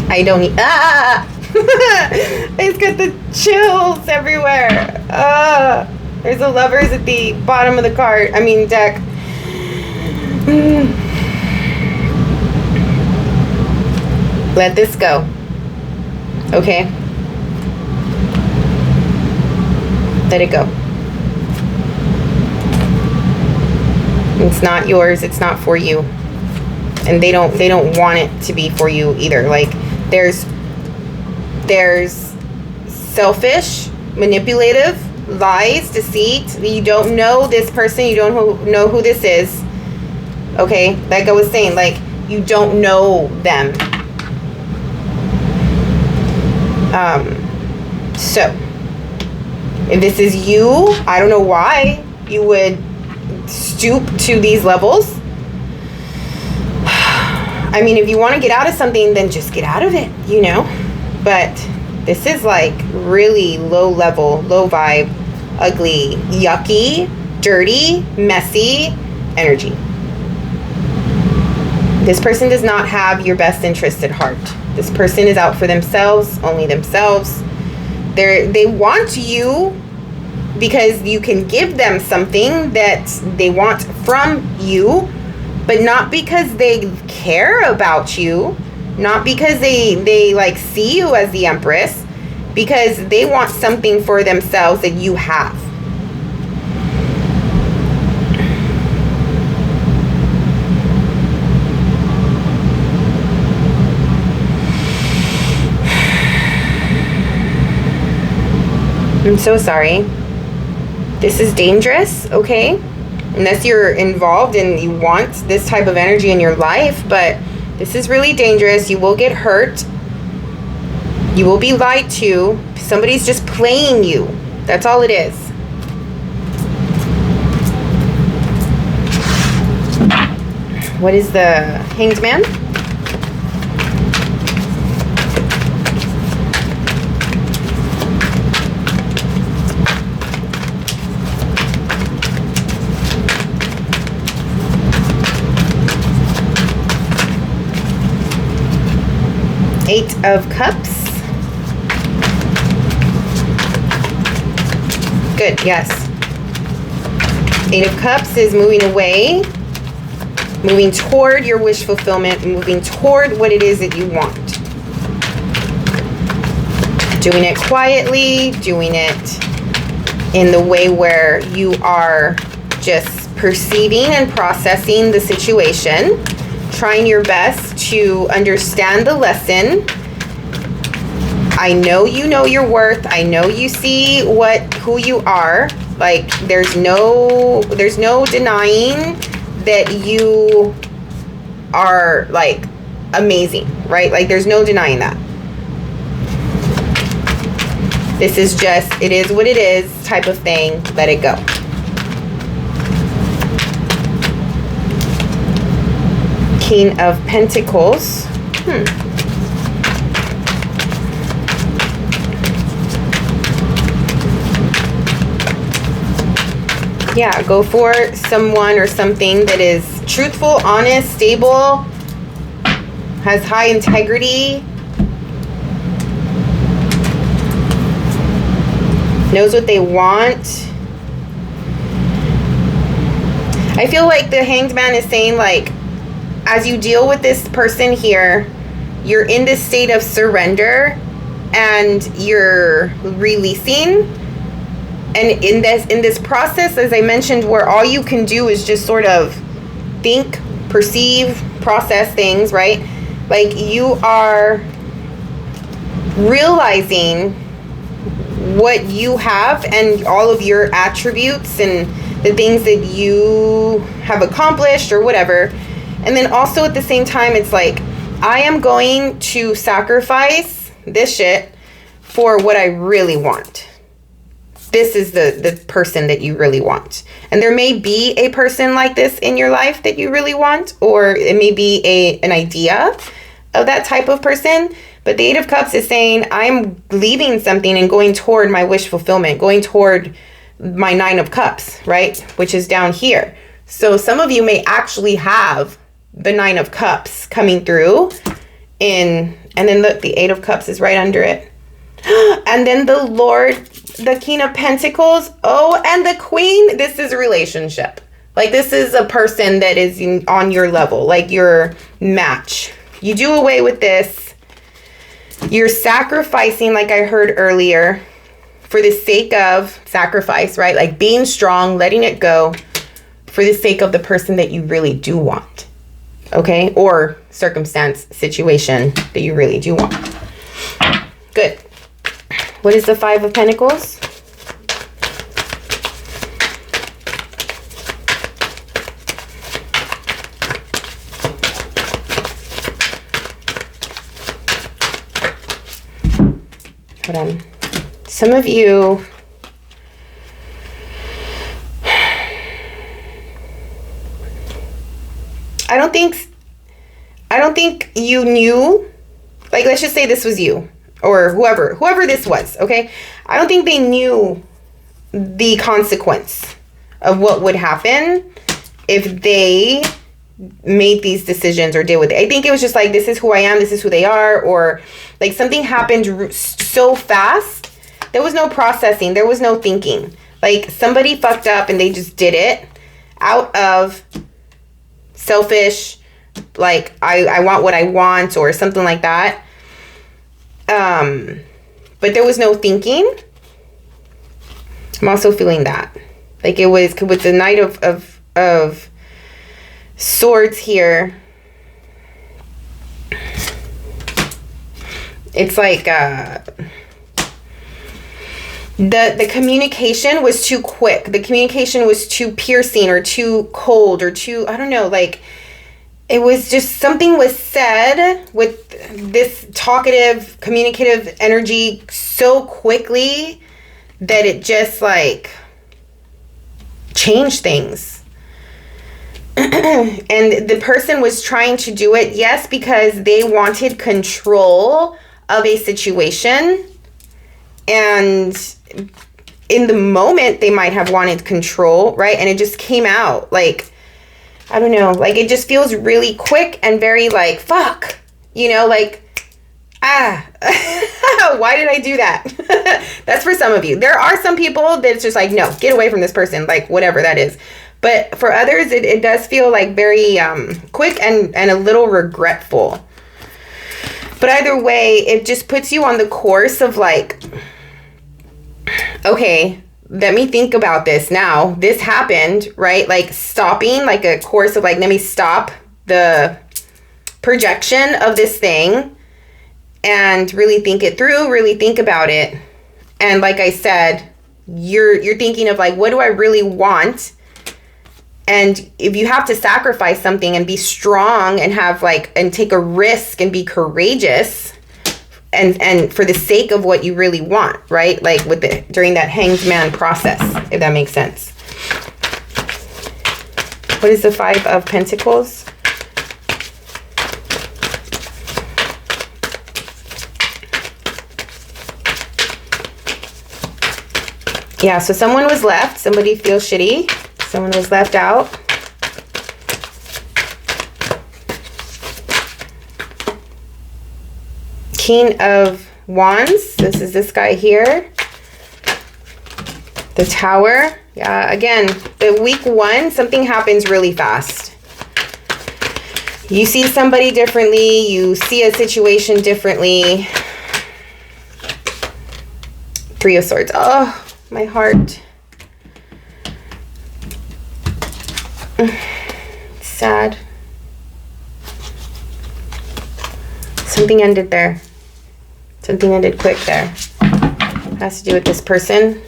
I don't need... Ah! It's got the chills everywhere. There's the Lovers at the bottom of the card. I mean, deck. Let this go. Okay? Let it go. It's not yours. It's not for you. And they don't want it to be for you either. Like there's selfish, manipulative, lies, deceit. You don't know this person. You don't know who this is. Okay, like I was saying, like you don't know them. So if this is you, I don't know why you would stoop to these levels. I mean, if you want to get out of something, then just get out of it, you know. But This is like really low level, low vibe, ugly, yucky, dirty, messy energy. This person does not have your best interest at heart. This person is out for themselves, only themselves. They want you because you can give them something that they want from you, but not because they care about you, not because they like see you as the Empress, because they want something for themselves that you have. I'm so sorry. This is dangerous, okay? Unless you're involved and you want this type of energy in your life, but this is really dangerous. You will get hurt. You will be lied to. Somebody's just playing you. That's all it is. What is the Hanged Man? Eight of Cups. Good, yes. Eight of Cups is moving away, moving toward your wish fulfillment, moving toward what it is that you want. Doing it quietly, doing it in the way where you are just perceiving and processing the situation, trying your best to understand the lesson. I know you know your worth. I know you see who you are. Like there's no denying that you are like amazing, right? Like there's no denying that. This is just, it is what it is type of thing. Let it go. King of Pentacles. Yeah, go for someone or something that is truthful, honest, stable, has high integrity, knows what they want. I feel like the Hanged Man is saying, like, as you deal with this person here, you're in this state of surrender and you're releasing. And in this process, as I mentioned, where all you can do is just sort of think, perceive, process things, right? Like you are realizing what you have and all of your attributes and the things that you have accomplished or whatever. And then also at the same time, it's like, I am going to sacrifice this shit for what I really want. This is the person that you really want. And there may be a person like this in your life that you really want, or it may be an idea of that type of person. But the Eight of Cups is saying, I'm leaving something and going toward my wish fulfillment, going toward my Nine of Cups, right? Which is down here. So some of you may actually have the Nine of Cups coming through and then look, the Eight of Cups is right under it. And then the Lord, the King of Pentacles. Oh, and the Queen. This is a relationship. Like this is a person that is on your level, like your match. You do away with this. You're sacrificing, like I heard earlier, for the sake of sacrifice, right? Like being strong, letting it go for the sake of the person that you really do want. Okay? Or circumstance, situation that you really do want. Good. What is the Five of Pentacles? Hold on. Some of you, I don't think you knew, like let's just say this was you. or whoever this was, okay? I don't think they knew the consequence of what would happen if they made these decisions or did what I think it was just like, this is who I am, this is who they are, or like something happened so fast. There was no processing, there was no thinking. Like somebody fucked up and they just did it out of selfish, like I want what I want or something like that. But there was no thinking. I'm also feeling that. Like it was with the Knight of Swords here. It's like the communication was too quick. The communication was too piercing or too cold or too, I don't know, like it was just something was said with this talkative, communicative energy so quickly that it just like changed things. And the person was trying to do it, yes, because they wanted control of a situation. And in the moment, they might have wanted control, right? And it just came out like, I don't know, like it just feels really quick and very like, fuck, you know, like, why did I do that? That's for some of you. There are some people that it's just like, no, get away from this person, like whatever that is. But for others, it does feel like very quick and a little regretful. But either way, it just puts you on the course of like, okay, let me think about this now. This happened, right? Like stopping, like a course of like, let me stop the projection of this thing and really think it through, really think about it. And like I said, you're thinking of like, what do I really want? And if you have to sacrifice something and be strong and have like, and take a risk and be courageous and for the sake of what you really want, right? Like with during that Hanged Man process, if that makes sense. What is the Five of Pentacles? Yeah, so someone was left. Somebody feels shitty. Someone was left out. King of Wands. This is this guy here. The Tower. Yeah, again, the week one, something happens really fast. You see somebody differently. You see a situation differently. Three of Swords. Oh, my heart. Sad. Something ended there. Something ended quick there. Has to do with this person.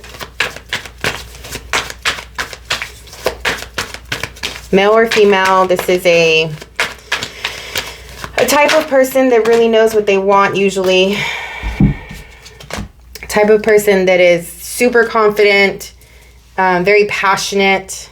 Male or female, this is a type of person that really knows what they want usually. Type of person that is super confident, very passionate.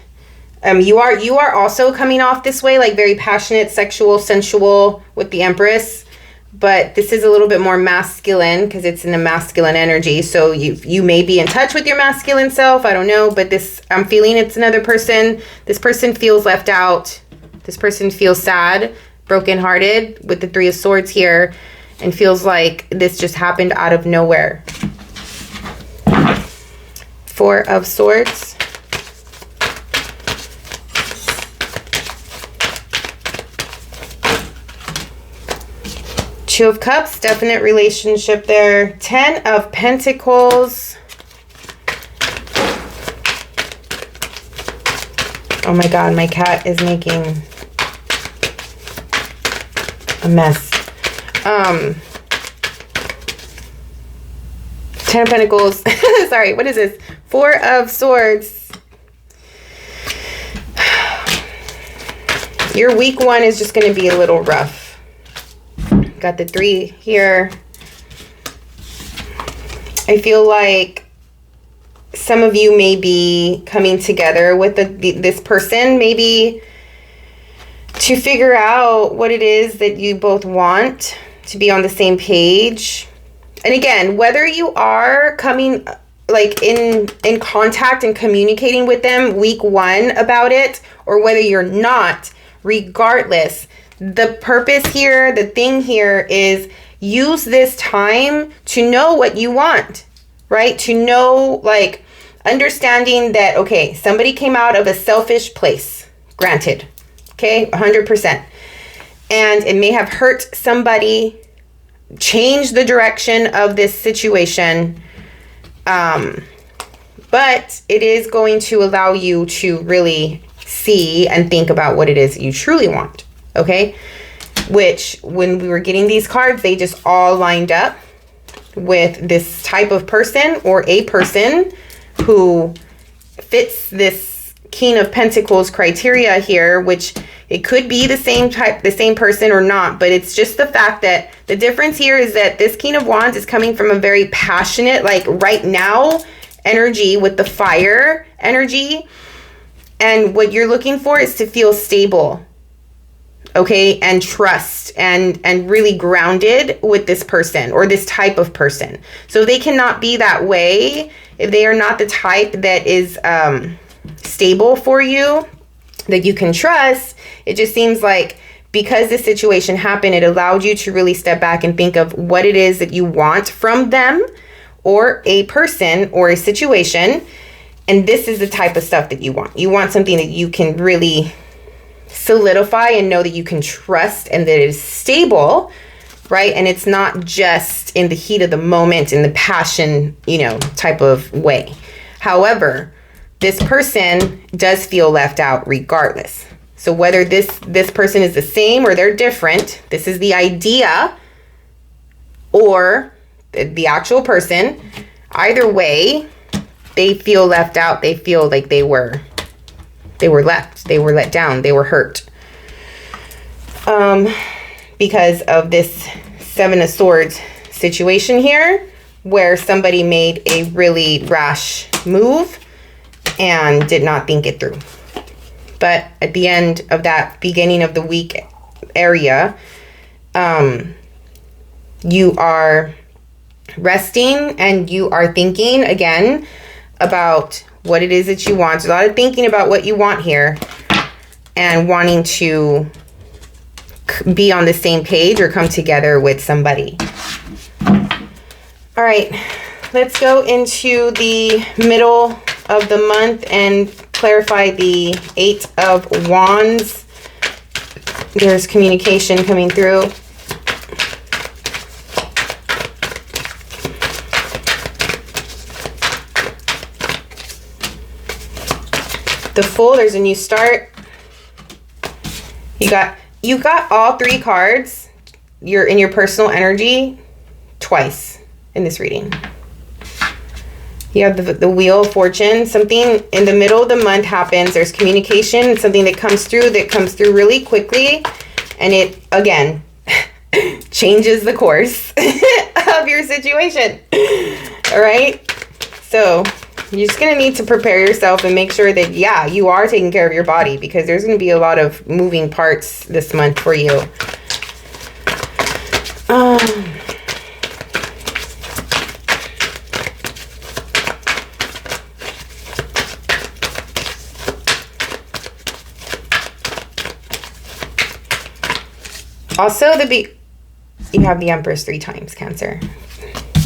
You are also coming off this way, like very passionate, sexual, sensual with the Empress. But this is a little bit more masculine because it's in the masculine energy. So you may be in touch with your masculine self. I don't know. But this, I'm feeling it's another person. This person feels left out. This person feels sad, brokenhearted with the Three of Swords here. And feels like this just happened out of nowhere. Four of Swords. Two of Cups, definite relationship there. 10 of Pentacles. Oh my God, my cat is making a mess. 10 of Pentacles. Sorry, what is this? Four of Swords. Your week one is just going to be a little rough. Got the three here. I feel like some of you may be coming together with this person, maybe to figure out what it is that you both want, to be on the same page. And again, whether you are coming like in contact and communicating with them week 1 about it, or whether you're not, regardless, the purpose here, the thing here is use this time to know what you want, right? To know, like, understanding that, okay, somebody came out of a selfish place, granted, okay, 100%. And it may have hurt somebody, changed the direction of this situation, but it is going to allow you to really see and think about what it is you truly want, okay? Which, when we were getting these cards, they just all lined up with this type of person, or a person who fits this King of Pentacles criteria here, which it could be the same person or not, but it's just the fact that the difference here is that this King of Wands is coming from a very passionate, like right now energy with the fire energy. And what you're looking for is to feel stable, okay, and trust and really grounded with this person or this type of person. So they cannot be that way if they are not the type that is stable for you, that you can trust. It just seems like because this situation happened, it allowed you to really step back and think of what it is that you want from them or a person or a situation. And this is the type of stuff that you want. You want something that you can really solidify and know that you can trust and that it is stable, right? And it's not just in the heat of the moment, in the passion, type of way. However, this person does feel left out regardless. So whether this person is the same or they're different, this is the idea or the actual person, either way, they feel left out. They feel like they were left, they were let down, they were hurt. Because of this 7 of Swords situation here, where somebody made a really rash move and did not think it through. But at the end of that beginning of the week area, you are resting and you are thinking again about what it is that you want. There's a lot of thinking about what you want here and wanting to be on the same page or come together with somebody. All right, let's go into the middle of the month and clarify the 8 of Wands. There's communication coming through. The Fool, there's a new start. You got all 3 cards. You're in your personal energy twice in this reading. You have the Wheel of Fortune. Something in the middle of the month happens. There's communication, something that comes through really quickly. And it, again, changes the course of your situation. All right? So you're just going to need to prepare yourself and make sure that, yeah, you are taking care of your body, because there's going to be a lot of moving parts this month for you. Also, you have the Empress 3 times, Cancer.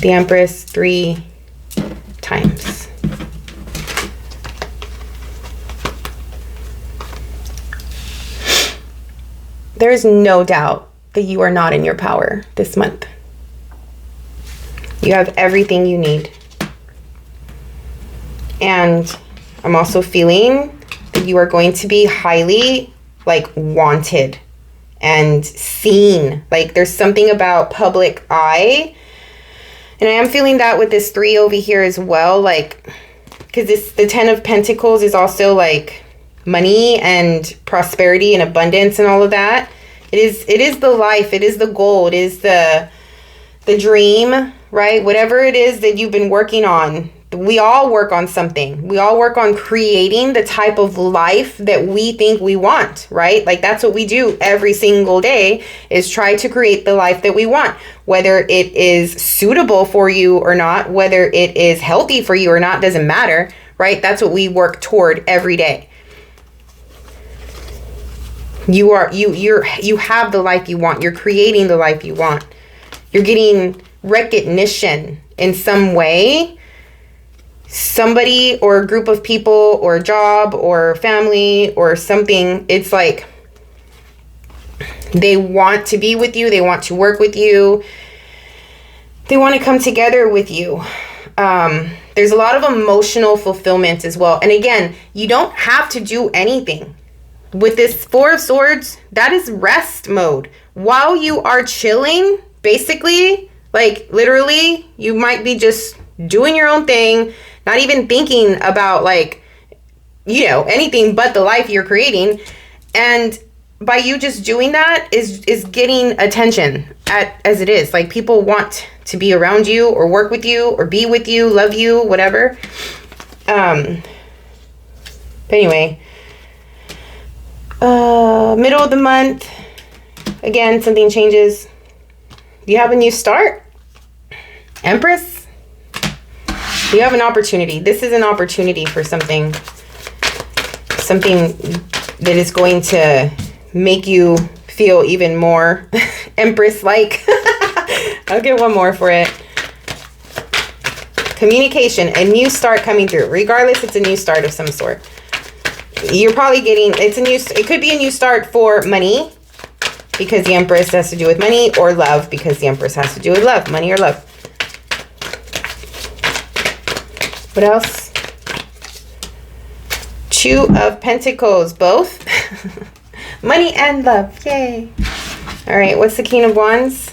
The Empress 3 times. There is no doubt that you are not in your power this month. You have everything you need. And I'm also feeling that you are going to be highly, wanted and seen. There's something about public eye. And I am feeling that with this 3 over here as well. Because the 10 of Pentacles is also money and prosperity and abundance and all of that. It is the life. It is the goal. It is the dream, right? Whatever it is that you've been working on, we all work on something. We all work on creating the type of life that we think we want, right? Like that's what we do every single day, is try to create the life that we want, whether it is suitable for you or not, whether it is healthy for you or not, doesn't matter, right? That's what we work toward every day. You have the life you want. You're creating the life you want. You're getting recognition in some way. Somebody or a group of people or a job or family or something. It's like they want to be with you. They want to work with you. They want to come together with you. There's a lot of emotional fulfillment as well. And again, you don't have to do anything. With this Four of Swords, that is rest mode. While you are chilling, basically, like literally, you might be just doing your own thing, not even thinking about like, you know, anything but the life you're creating. And by you just doing that is getting attention as it is. Like people want to be around you or work with you or be with you, love you, whatever. But anyway, middle of the month, again, something changes. You have a new start. Empress, you have an opportunity. This is an opportunity for something that is going to make you feel even more Empress-like. I'll get one more for it. Communication, a new start coming through. Regardless, it's a new start of some sort. You're probably getting, it could be a new start for money, because the Empress has to do with money, or love, because the Empress has to do with love, money or love. What else? Two of Pentacles, both. Money and love, yay. All right, what's the King of Wands?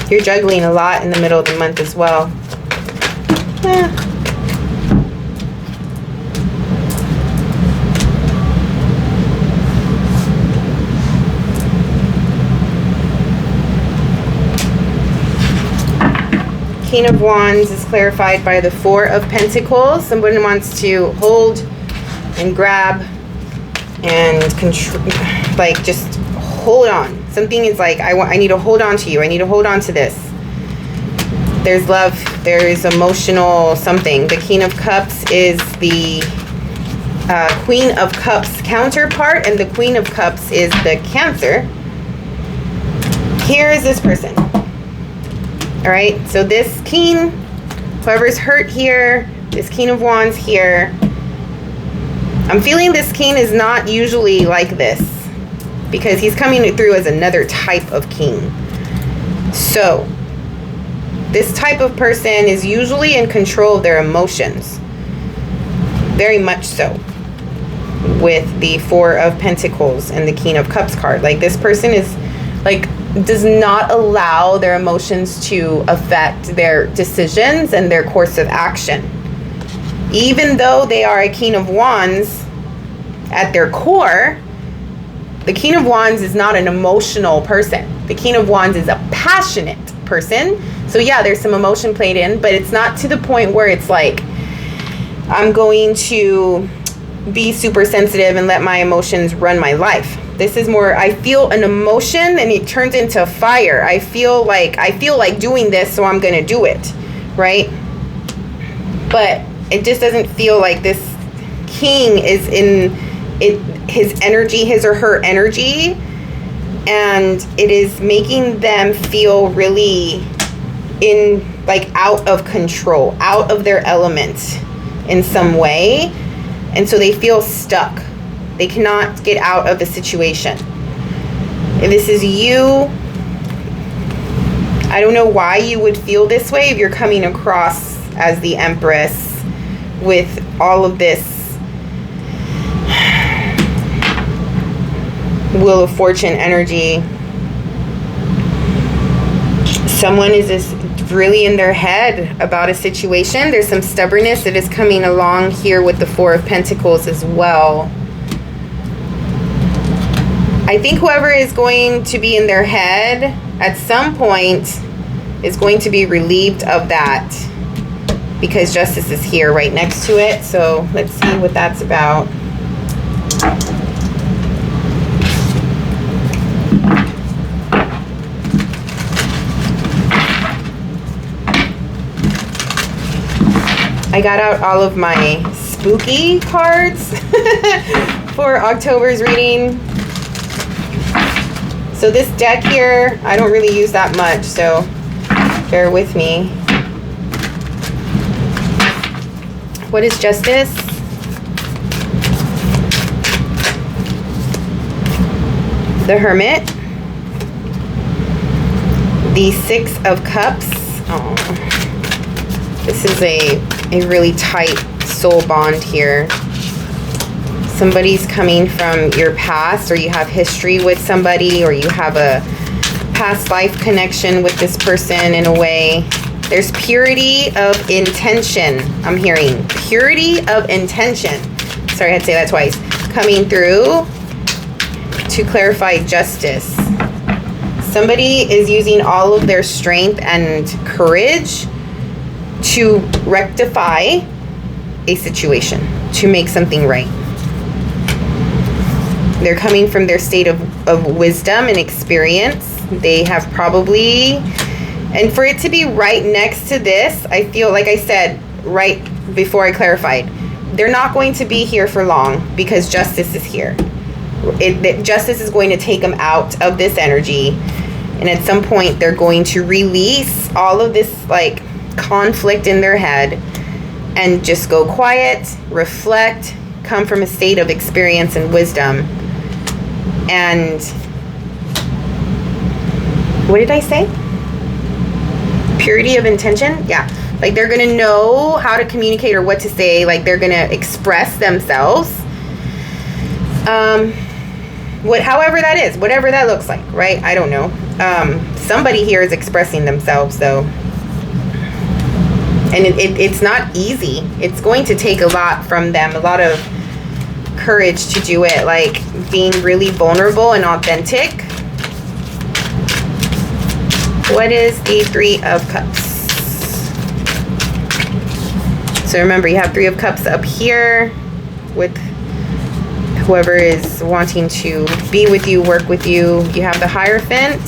You're juggling a lot in the middle of the month as well. Yeah. King of Wands is clarified by the Four of Pentacles. Somebody wants to hold and grab and control, like just hold on. Something is like, I need to hold on to you. I need to hold on to this. There's love. There is emotional something. The King of Cups is the Queen of Cups counterpart, and the Queen of Cups is the Cancer. Here is this person. All right, so this king, whoever's hurt here, this King of Wands here, I'm feeling this king is not usually like this, because he's coming through as another type of king. So this type of person is usually in control of their emotions, very much so, with the Four of Pentacles and the King of Cups card. Like this person is like, does not allow their emotions to affect their decisions and their course of action. Even though they are a King of Wands at their core, the King of Wands is not an emotional person. The King of Wands is a passionate person. So yeah, there's some emotion played in, but it's not to the point where it's like, I'm going to be super sensitive and let my emotions run my life. This is more, I feel an emotion and it turns into fire. I feel like doing this, so I'm going to do it, right? But it just doesn't feel like this king is in it, his energy, his or her energy, and it is making them feel really in, like, out of control, out of their element in some way. And so they feel stuck. They cannot get out of the situation. If this is you, I don't know why you would feel this way if you're coming across as the Empress with all of this Wheel of Fortune energy. Someone is just really in their head about a situation. There's some stubbornness that is coming along here with the Four of Pentacles as well. I think whoever is going to be in their head at some point is going to be relieved of that, because Justice is here right next to it. So let's see what that's about. I got out all of my spooky cards for October's reading. So this deck here, I don't really use that much, so bear with me. What is Justice? The Hermit. The Six of Cups. Oh, this is a really tight soul bond here. Somebody's coming from your past, or you have history with somebody, or you have a past life connection with this person in a way. There's purity of intention. I'm hearing purity of intention. Sorry, I had to say that twice. Coming through to clarify Justice. Somebody is using all of their strength and courage to rectify a situation, to make something right. They're coming from their state of wisdom and experience. They have probably, and for it to be right next to this, I feel like I said right before I clarified, they're not going to be here for long because Justice is here. Justice is going to take them out of this energy, and at some point they're going to release all of this like conflict in their head and just go quiet, reflect, come from a state of experience and wisdom. And what did I say? Purity of intention? Yeah. Like they're going to know how to communicate or what to say. Like they're going to express themselves. However that is, whatever that looks like, right? I don't know. Somebody here is expressing themselves though. And it's not easy. It's going to take a lot from them, a lot of courage to do it, like being really vulnerable and authentic. What is the Three of Cups? So remember, you have Three of Cups up here with whoever is wanting to be with you, work with you. You have the Hierophant.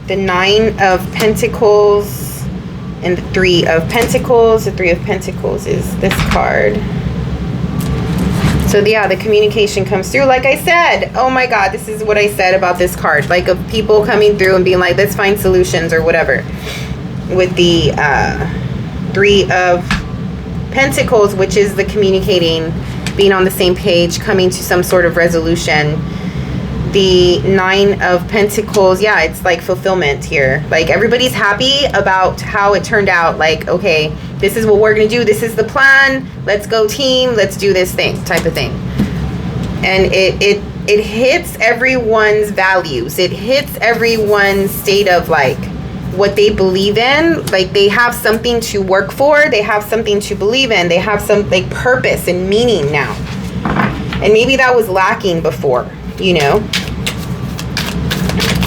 The Nine of Pentacles and the Three of Pentacles. The Three of Pentacles is this card. So yeah, the communication comes through. Like I said, oh my God, this is what I said about this card. Like of people coming through and being like, let's find solutions or whatever. With the Three of Pentacles, which is the communicating, being on the same page, coming to some sort of resolution. The Nine of Pentacles, yeah, it's like fulfillment here. Like everybody's happy about how it turned out. Like, okay, this is what we're gonna do. This is the plan. Let's go team. Let's do this thing, type of thing. And it hits everyone's values. It hits everyone's state of like what they believe in. Like they have something to work for. They have something to believe in. They have some like purpose and meaning now. And maybe that was lacking before, you know.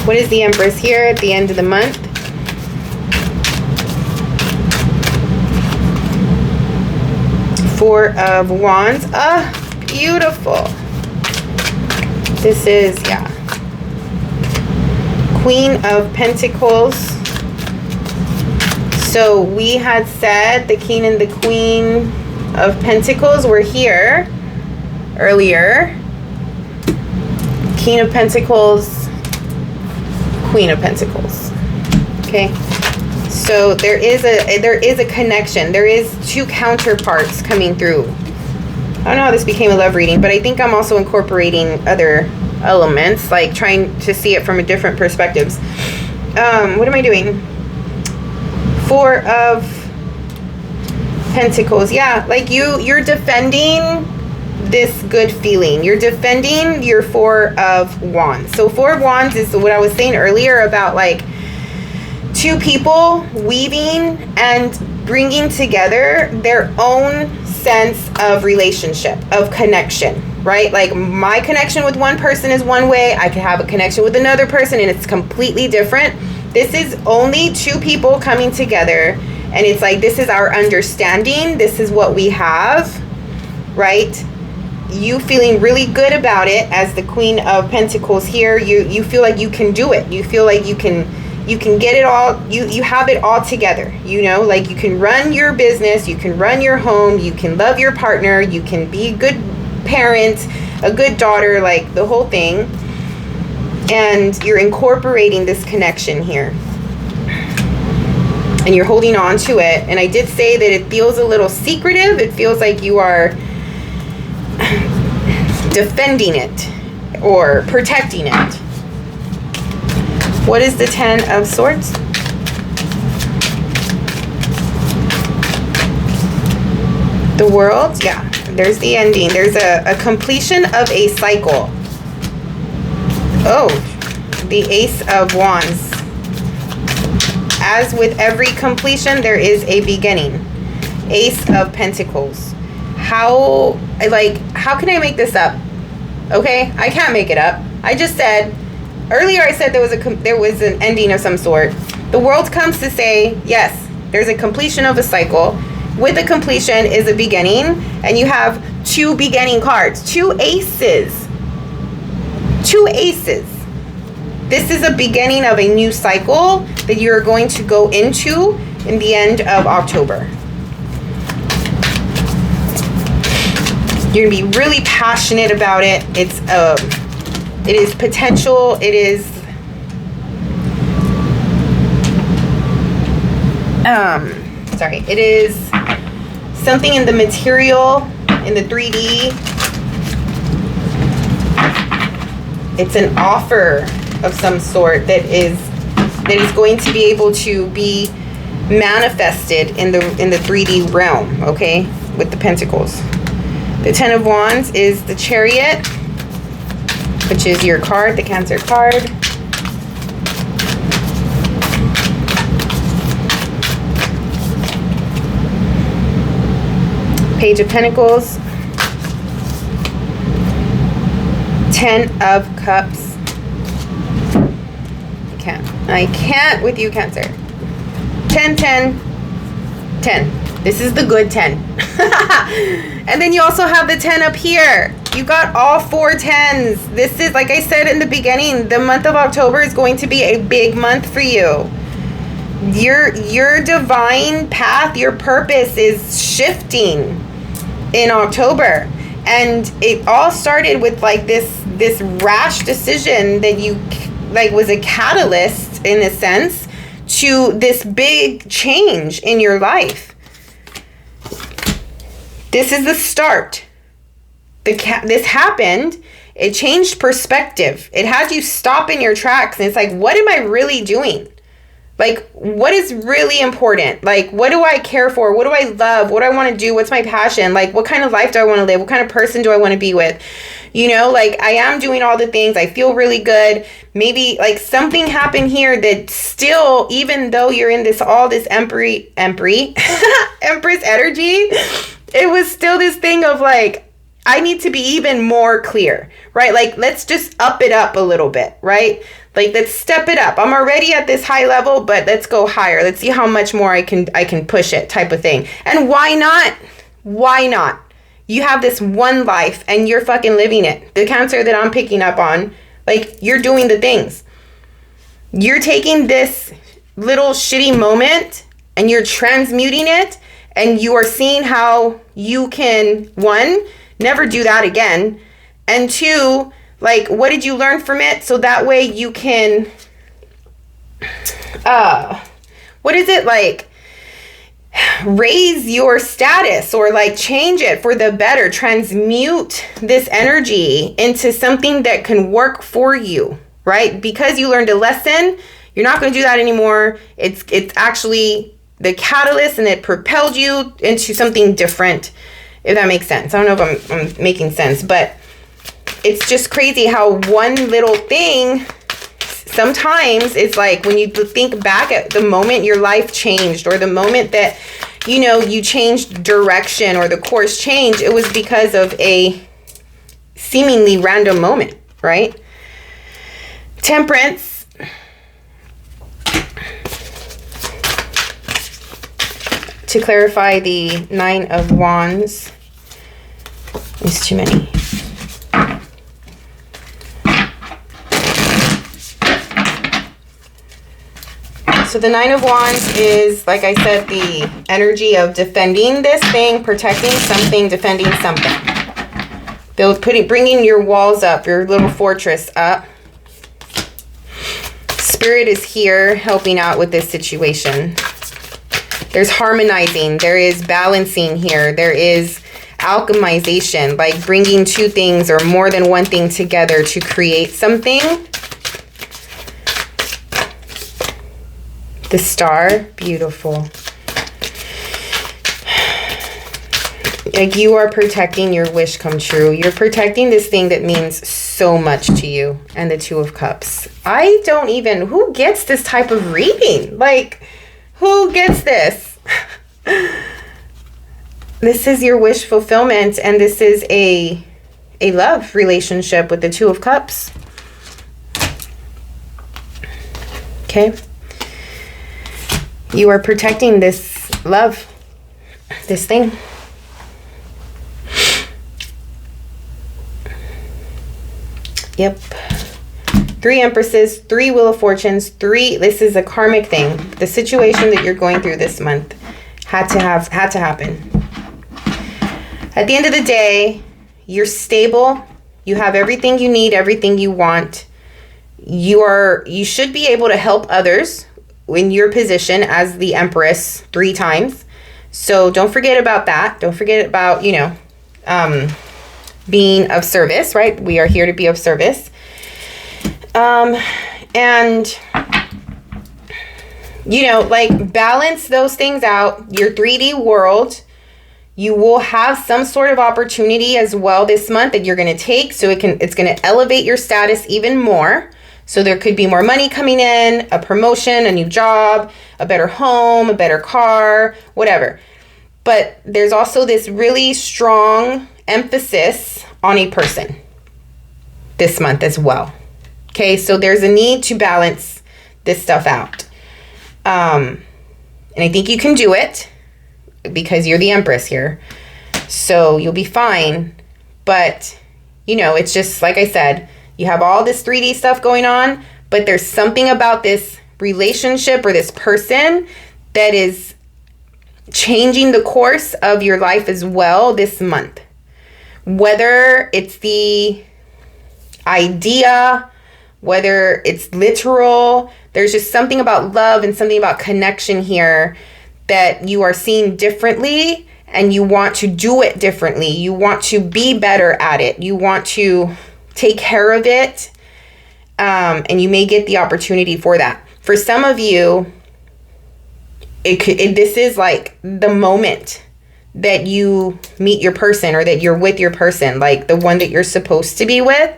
What is the Empress here at the end of the month? Four of Wands. Ah, beautiful. This is, yeah. Queen of Pentacles. So we had said the King and the Queen of Pentacles were here earlier. King of Pentacles, Queen of Pentacles. Okay, so there is a connection. There is two counterparts coming through. I don't know how this became a love reading, but I think I'm also incorporating other elements, like trying to see it from a different perspectives. What am I doing? Four of Pentacles. Yeah, like you're defending this good feeling. You're defending your Four of Wands. So Four of Wands is what I was saying earlier about like two people weaving and bringing together their own sense of relationship, of connection, right? Like my connection with one person is one way. I can have a connection with another person and it's completely different. This is only two people coming together, and it's like, this is our understanding. This is what we have, right? You feeling really good about it as the Queen of Pentacles here. You feel like you can do it. You feel like you can get it all. You have it all together. You know, like you can run your business, you can run your home, you can love your partner, you can be a good parent, a good daughter, like the whole thing. And you're incorporating this connection here. And you're holding on to it. And I did say that it feels a little secretive. It feels like you are defending it or protecting it. What is the Ten of Swords? The World? Yeah, there's the ending. There's a completion of a cycle. Oh, the Ace of Wands. As with every completion, there is a beginning. Ace of Pentacles. How can I make this up? Okay, I can't make it up. I just said, earlier I said there was an ending of some sort. The World comes to say, yes, there's a completion of a cycle. With a completion is a beginning, and you have two beginning cards, two aces. Two aces. This is a beginning of a new cycle that you're going to go into in the end of October. You're gonna be really passionate about it. It is potential. It is it is something in the material, in the 3D. It's an offer of some sort that is going to be able to be manifested in the 3D realm, okay? With the Pentacles. The Ten of Wands is the Chariot, which is your card, the Cancer card. Page of Pentacles. Ten of Cups. I can't with you, Cancer. 10, 10, 10. This is the good 10. And then you also have the 10 up here. You got all 4 10s. This is, like I said in the beginning, the month of October is going to be a big month for you. Your divine path, your purpose is shifting in October. And it all started with like this rash decision that you like was a catalyst in a sense to this big change in your life. This is the start. This happened. It changed perspective. It had you stop in your tracks. And it's like, what am I really doing? Like, what is really important? Like, what do I care for? What do I love? What do I want to do? What's my passion? Like, what kind of life do I want to live? What kind of person do I want to be with? You know, like, I am doing all the things. I feel really good. Maybe, like, something happened here that still, even though you're in this Empress energy, it was still this thing of, like, I need to be even more clear, right? Like, let's just up it up a little bit, right? Like, let's step it up. I'm already at this high level, but let's go higher. Let's see how much more I can push it, type of thing. And why not? Why not? You have this one life and you're fucking living it. The Cancer that I'm picking up on, like, you're doing the things. You're taking this little shitty moment and you're transmuting it, and you are seeing how you can, one, never do that again, and two, like, what did you learn from it? So that way you can, what is it, like, raise your status or like change it for the better, transmute this energy into something that can work for you, right? Because you learned a lesson, you're not going to do that anymore. It's actually the catalyst, and it propelled you into something different, if that makes sense. I don't know if I'm making sense, but it's just crazy how one little thing, sometimes it's like when you think back at the moment your life changed, or the moment that you know, you changed direction or the course changed, it was because of a seemingly random moment, right? Temperance. To clarify, the Nine of Wands is too many. So the Nine of Wands is, like I said, the energy of defending this thing, protecting something, defending something. Bringing your walls up, your little fortress up. Spirit is here helping out with this situation. There's harmonizing. There is balancing here. There is alchemization, like bringing two things or more than one thing together to create something. The Star, beautiful. Like you are protecting your wish come true. You're protecting this thing that means so much to you. And the Two of Cups. I don't even, who gets this type of reading? Like, who gets this? This is your wish fulfillment, and this is a love relationship with the Two of Cups. Okay? You are protecting this love, this thing. Yep. 3 Empresses, 3 Wheel of Fortunes, 3. This is a karmic thing. The situation that you're going through this month had to happen. At the end of the day, you're stable. You have everything you need, everything you want. You should be able to help others in your position as the Empress 3 times. So don't forget about that. Don't forget about, you know, being of service, right? We are here to be of service. And, you know, like balance those things out. Your 3D world, you will have some sort of opportunity as well this month that you're going to take. So it's going to elevate your status even more. So there could be more money coming in, a promotion, a new job, a better home, a better car, whatever. But there's also this really strong emphasis on a person this month as well. Okay, so there's a need to balance this stuff out. And I think you can do it because you're the Empress here. So you'll be fine. But, you know, it's just like I said, you have all this 3D stuff going on, but there's something about this relationship or this person that is changing the course of your life as well this month. Whether it's the idea, whether it's literal, there's just something about love and something about connection here that you are seeing differently, and you want to do it differently. You want to be better at it. You want to take care of it, and you may get the opportunity for that. For some of you, this is like the moment that you meet your person or that you're with your person, like the one that you're supposed to be with.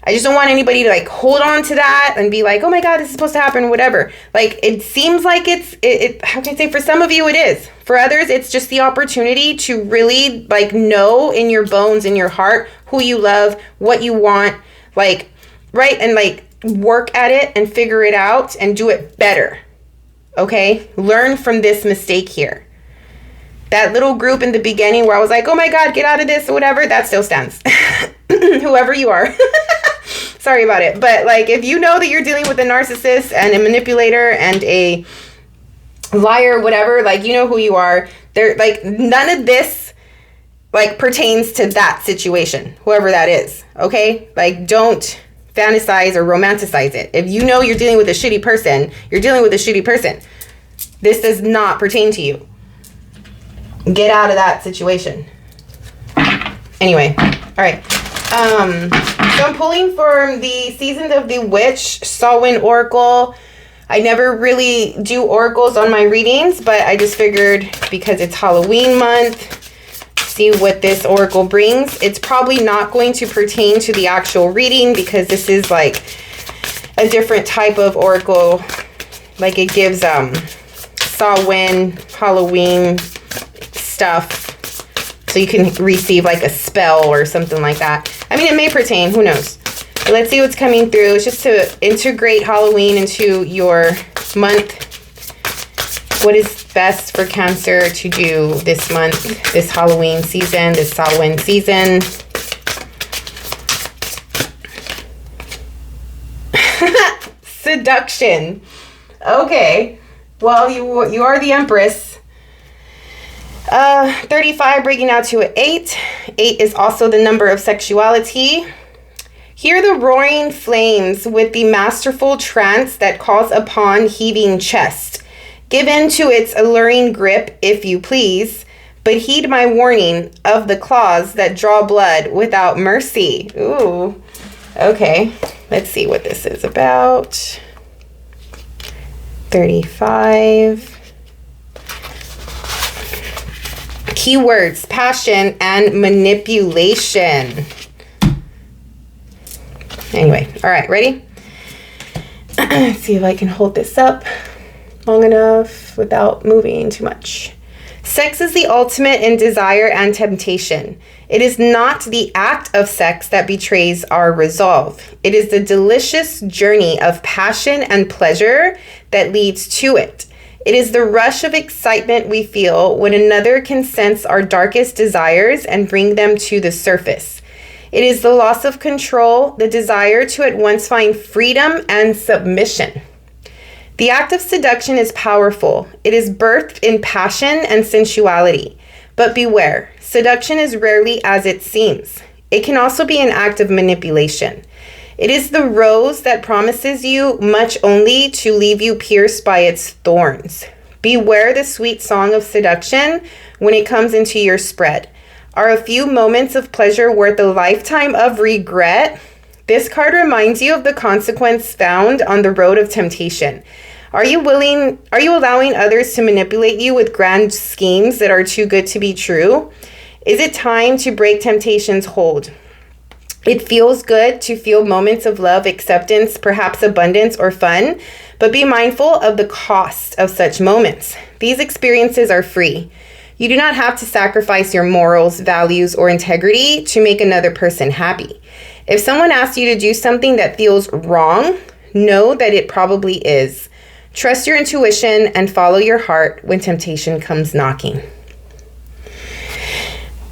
I just don't want anybody to like hold on to that and be like, oh my God, this is supposed to happen, whatever. Like, it seems like how can I say, for some of you it is. For others, it's just the opportunity to really like know in your bones, in your heart, who you love, what you want, like, right? And like work at it and figure it out and do it better. Okay? Learn from this mistake here. That little group in the beginning where I was like, oh my God, get out of this or whatever, that still stands. Whoever you are. Sorry about it. But like, if you know that you're dealing with a narcissist and a manipulator and a liar, whatever, like, you know who you are. They're like, none of this like pertains to that situation, whoever that is. Okay? Like, don't fantasize or romanticize it. If you know you're dealing with a shitty person, you're dealing with a shitty person. This does not pertain to you. Get out of that situation. Anyway, all right. So I'm pulling for the Seasons of the Witch Samhain Oracle. I never really do oracles on my readings, but I just figured because it's Halloween month, see what this oracle brings. It's probably not going to pertain to the actual reading because this is like a different type of oracle. Like, it gives Samhain, Halloween stuff. So you can receive like a spell or something like that. I mean, it may pertain, who knows? But let's see what's coming through. It's just to integrate Halloween into your month. What is best for Cancer to do this month, this Halloween season, this Samhain season? Seduction. Okay. Well, you are the Empress. 35 breaking out to an 8. 8 is also the number of sexuality. Hear the roaring flames with the masterful trance that calls upon heaving chest. Give in to its alluring grip, if you please, but heed my warning of the claws that draw blood without mercy. Ooh. Okay. Let's see what this is about. 35. Keywords, passion and manipulation. Anyway, all right, ready? Let's see if I can hold this up long enough without moving too much. Sex is the ultimate in desire and temptation. It is not the act of sex that betrays our resolve. It is the delicious journey of passion and pleasure that leads to it. It is the rush of excitement we feel when another can sense our darkest desires and bring them to the surface. It is the loss of control, the desire to at once find freedom and submission. The act of seduction is powerful. It is birthed in passion and sensuality. But beware, seduction is rarely as it seems. It can also be an act of manipulation. It is the rose that promises you much only to leave you pierced by its thorns. Beware the sweet song of seduction when it comes into your spread. Are a few moments of pleasure worth a lifetime of regret? This card reminds you of the consequence found on the road of temptation. Are you allowing others to manipulate you with grand schemes that are too good to be true? Is it time to break temptation's hold? It feels good to feel moments of love, acceptance, perhaps abundance or fun, but be mindful of the cost of such moments. These experiences are free. You do not have to sacrifice your morals, values, or integrity to make another person happy. If someone asks you to do something that feels wrong, know that it probably is. Trust your intuition and follow your heart when temptation comes knocking.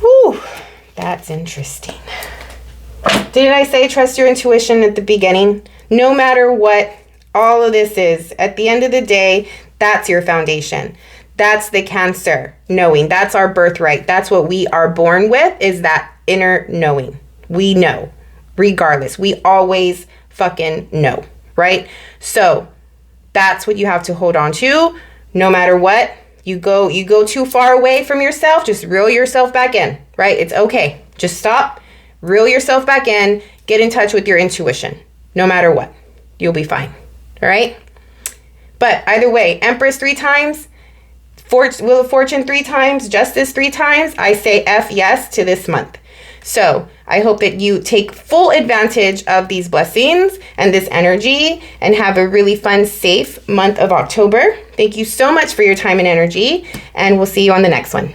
Whew, that's interesting. Didn't I say trust your intuition at the beginning? No matter what all of this is, at the end of the day, that's your foundation. That's the Cancer knowing. That's our birthright. That's what we are born with, is that inner knowing. We know, regardless. We always fucking know, right? So that's what you have to hold on to. No matter what, you go too far away from yourself, just reel yourself back in, right? It's okay. Just stop, reel yourself back in, get in touch with your intuition. No matter what, you'll be fine, all right? But either way, Empress 3 times, Wheel of Fortune 3 times, Justice 3 times, I say F yes to this month. So I hope that you take full advantage of these blessings and this energy and have a really fun, safe month of October. Thank you so much for your time and energy, and we'll see you on the next one.